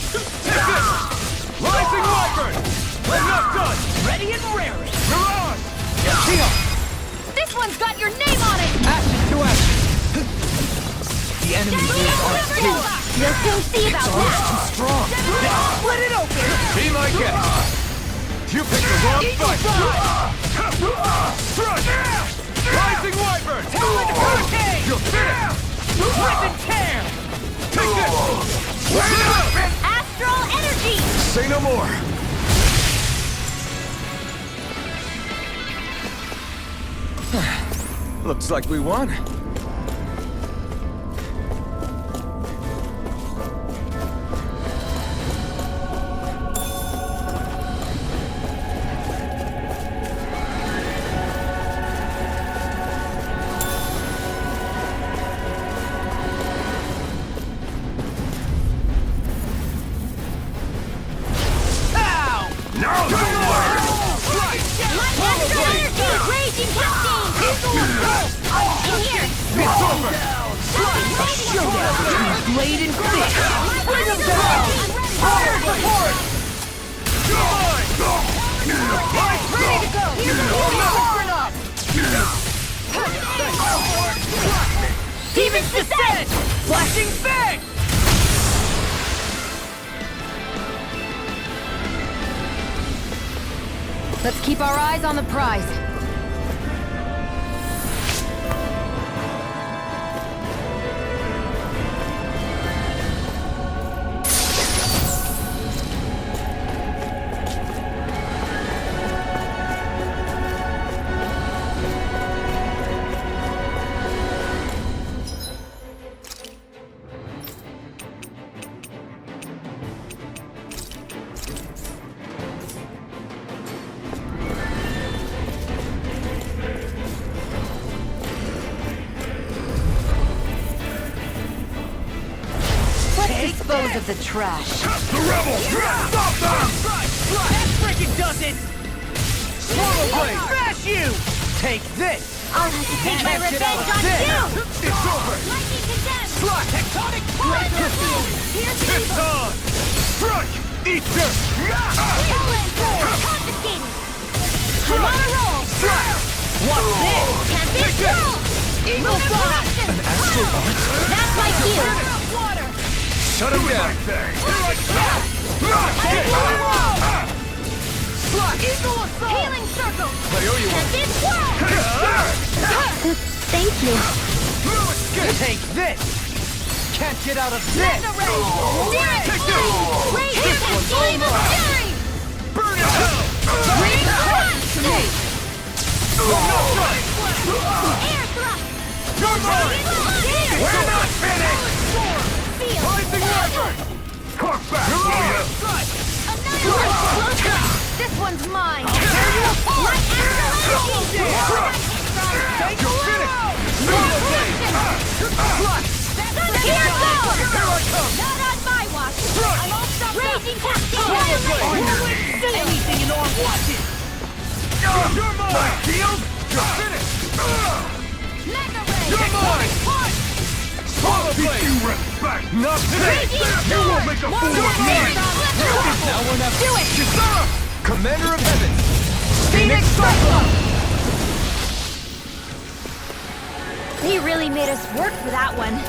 Take this! Rising Wyvern! I'm not done! Ready and raring. Mirage! Heal! This one's got your name on it! Ashes to ashes! The enemy is ours too! You'll soon see about that! Too strong! Split it open. Be my guest! You picked the wrong fight! Strike! Rising Wyvern! Hurricane. You'll finish! Rip and tear. Take this! Astral energy! Say no more! Looks like we won. Blade and fish. Bring him down. Fire support. Ready to go. Open up. Demon's descent. Flashing fang. Let's keep our eyes on the prize. Dispose of the trash. The rebels! Stop them! That freaking does it. Swallow blade. Smash you. Take this. I'll have to take my revenge on you! It's over! Lightning condemned! Strike. Tectonic plate. It's on! Strike! Eat this! Confiscated! I'm on a roll! Strike. What's this? Can't be controlled! Eagle fly. That's my cue! Shut him down! Eagle assault. Healing circle! I owe you one. And this world! Thank you! Take this! Can't get out of this! Flame of fury! Burn it hell! Air thrust! You're mine! We're not finished! Rising Wyvern! Cork back, will ya? This one's mine! You're finished! Here it goes! Here I come! Not on my watch! I'm all stuffed up! Raging Cascade! Anything in our watches! You're mine! Shield! You're finished! Mega Ray! You're mine! Swallow blade! Respect! Not today! You won't make a fool of me! Now we're not... Do it! Kisara! Commander of Heaven! Phoenix Cyclone! He really made us work for that one.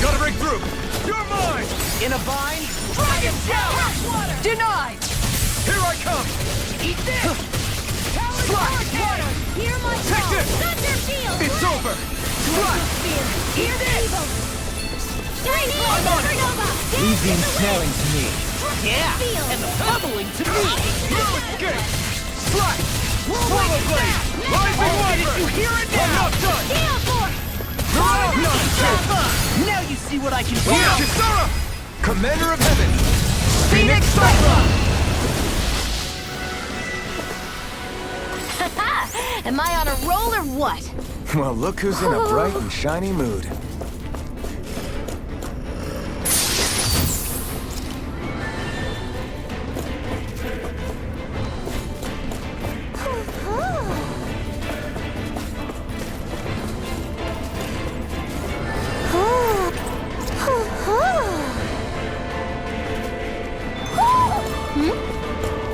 Gotta break through! You're mine! In a vine? Dragon Shell! Denied! Here I come! Eat this! Hear my Take call! this! Thunder field! It's over! Hear this! Easy ensnaring to me. Yeah! And the pummeling to me! No escape! Slash! Swallow blade! Rising Wyvern! Did you hear it I'm now? not done! Gale force! Nonsense! Now you see what I can do! Kisara! Commander of Heaven! Phoenix Cyclone! Am I on a roll or what? Well, look who's in a bright and shiny mood.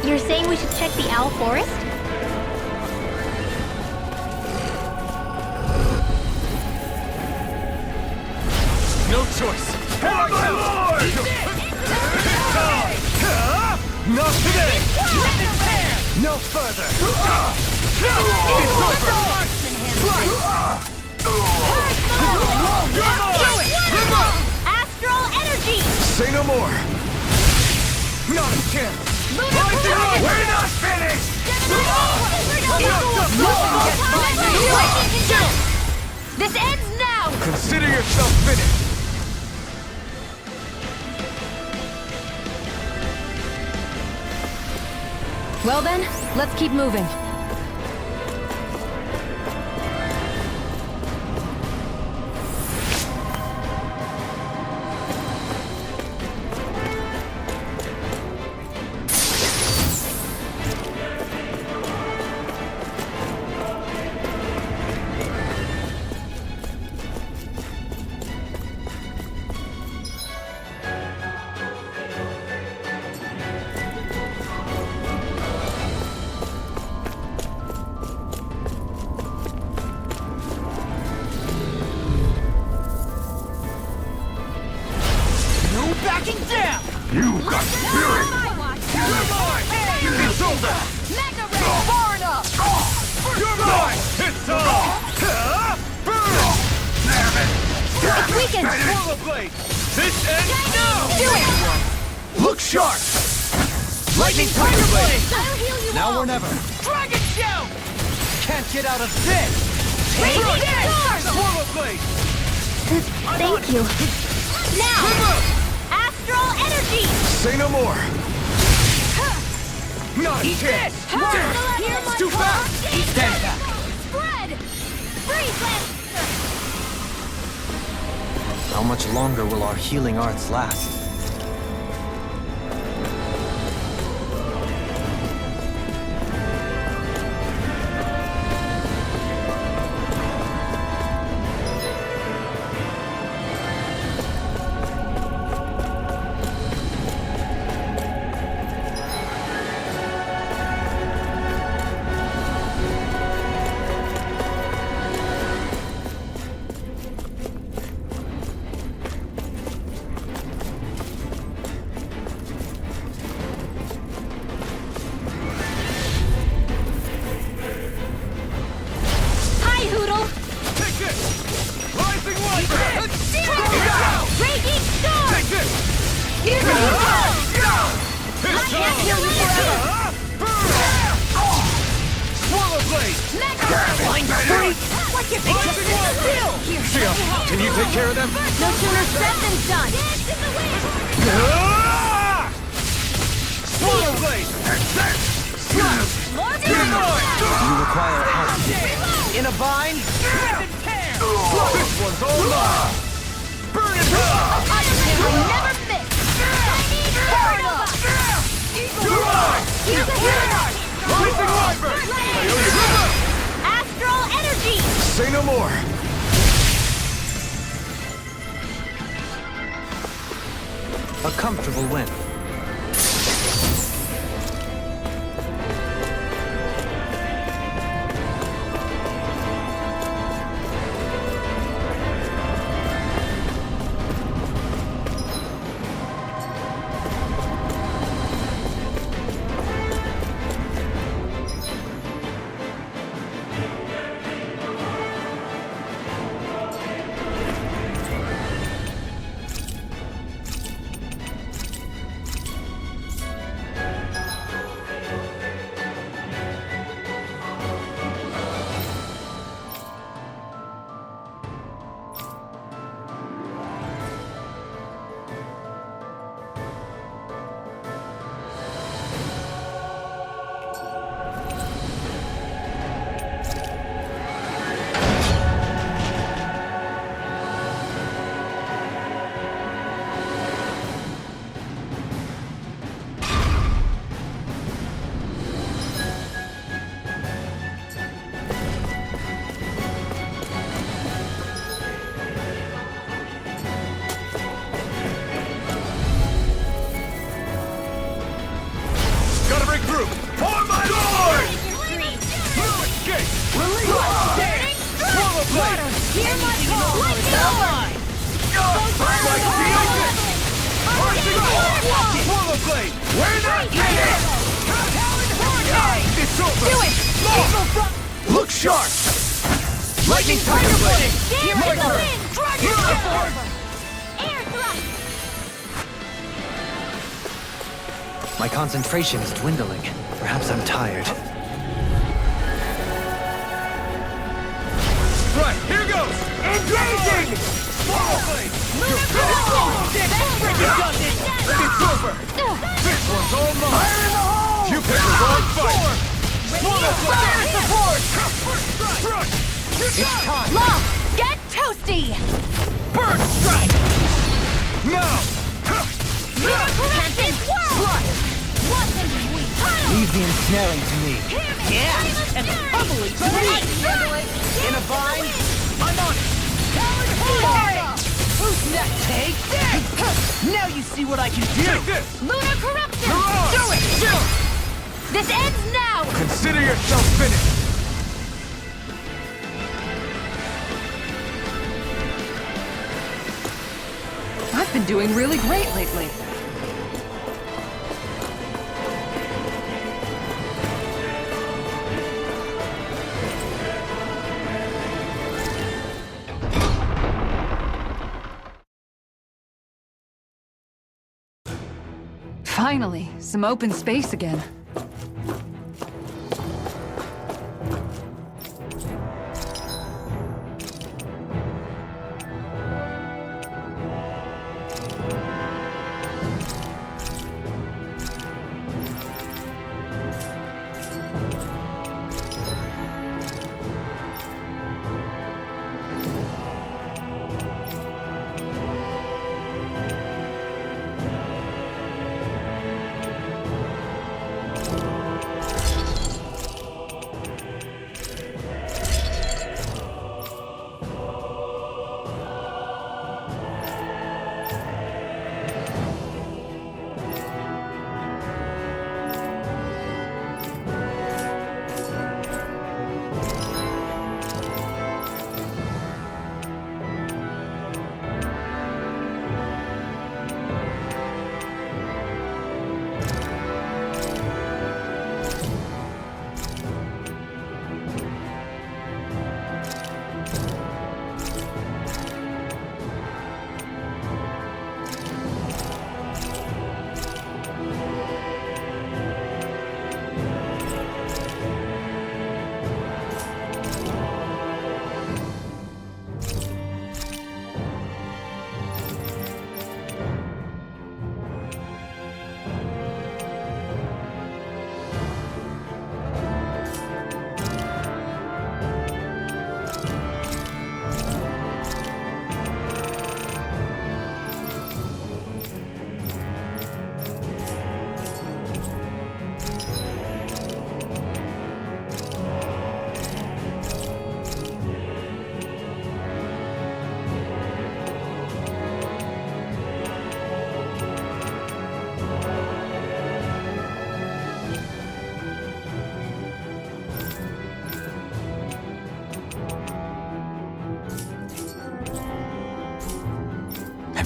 You're saying we should check the Owl Forest? No choice! Here I come! Not today! No further! Astral energy! Say no more! Not a chance! We're not finished! This ends now! Consider yourself finished! Well then, let's keep moving. Backing down! You got spirit! You're mine! It's over! Mega Ray! Far enough! You're mine! It's on! Burn! Damn it! It's weakened! Swallow blade! This ends now! Do it! Look sharp! Lightning Tiger Blade! I'll heal you Now all! or never. Dragon Shell! Can't get out of this! Raging Storm! Swallow blade! Thank you. Now! Astral energy! Say no more! Not a chance! Hear my Too call! fast! Stand back! Spread! Freeze Lancer! How much longer will our healing arts last? If they just sit still! Shia, can you take care of them? No sooner said than done! Swallow blade! You require help. In a vine? This one's all mine! Burn it up! I never miss! You're mine! Releasing Wyvern! Astral energy! Say no more. A comfortable win. Gotta break through! For my lord! No escape! Release! Swallow blade! Hear my call! Like the ocean! Swallow blade! We're not dead! It's over! Do it! Look sharp! Lightning Tiger Blade! Here My I go! turn! Dragon Force! Air thrust! My concentration is dwindling. Perhaps I'm tired. Right, here goes! Engaging! Swallow blade! It's over! This one's all mine! You picked the wrong fight! Swallow blade! Support! It's time! Long! Get toasty! Burn strike! Now! Can't this world! Leave the ensnaring to me. Yeah, and the pummeling to me! In a vine? I'm on it! Who's next, Take? Now you see what I can do! Take this! Lunar corruption! Do it! This ends now! Consider yourself finished! I've been doing really great lately. Finally, some open space again.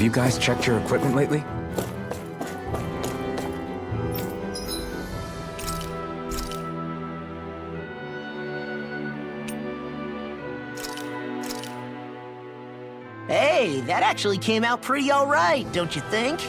you guys checked your equipment lately? Hey, that actually came out pretty all right, don't you think?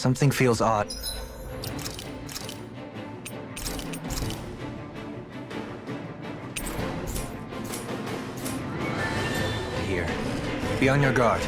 Something feels odd. Here. Be on your guard.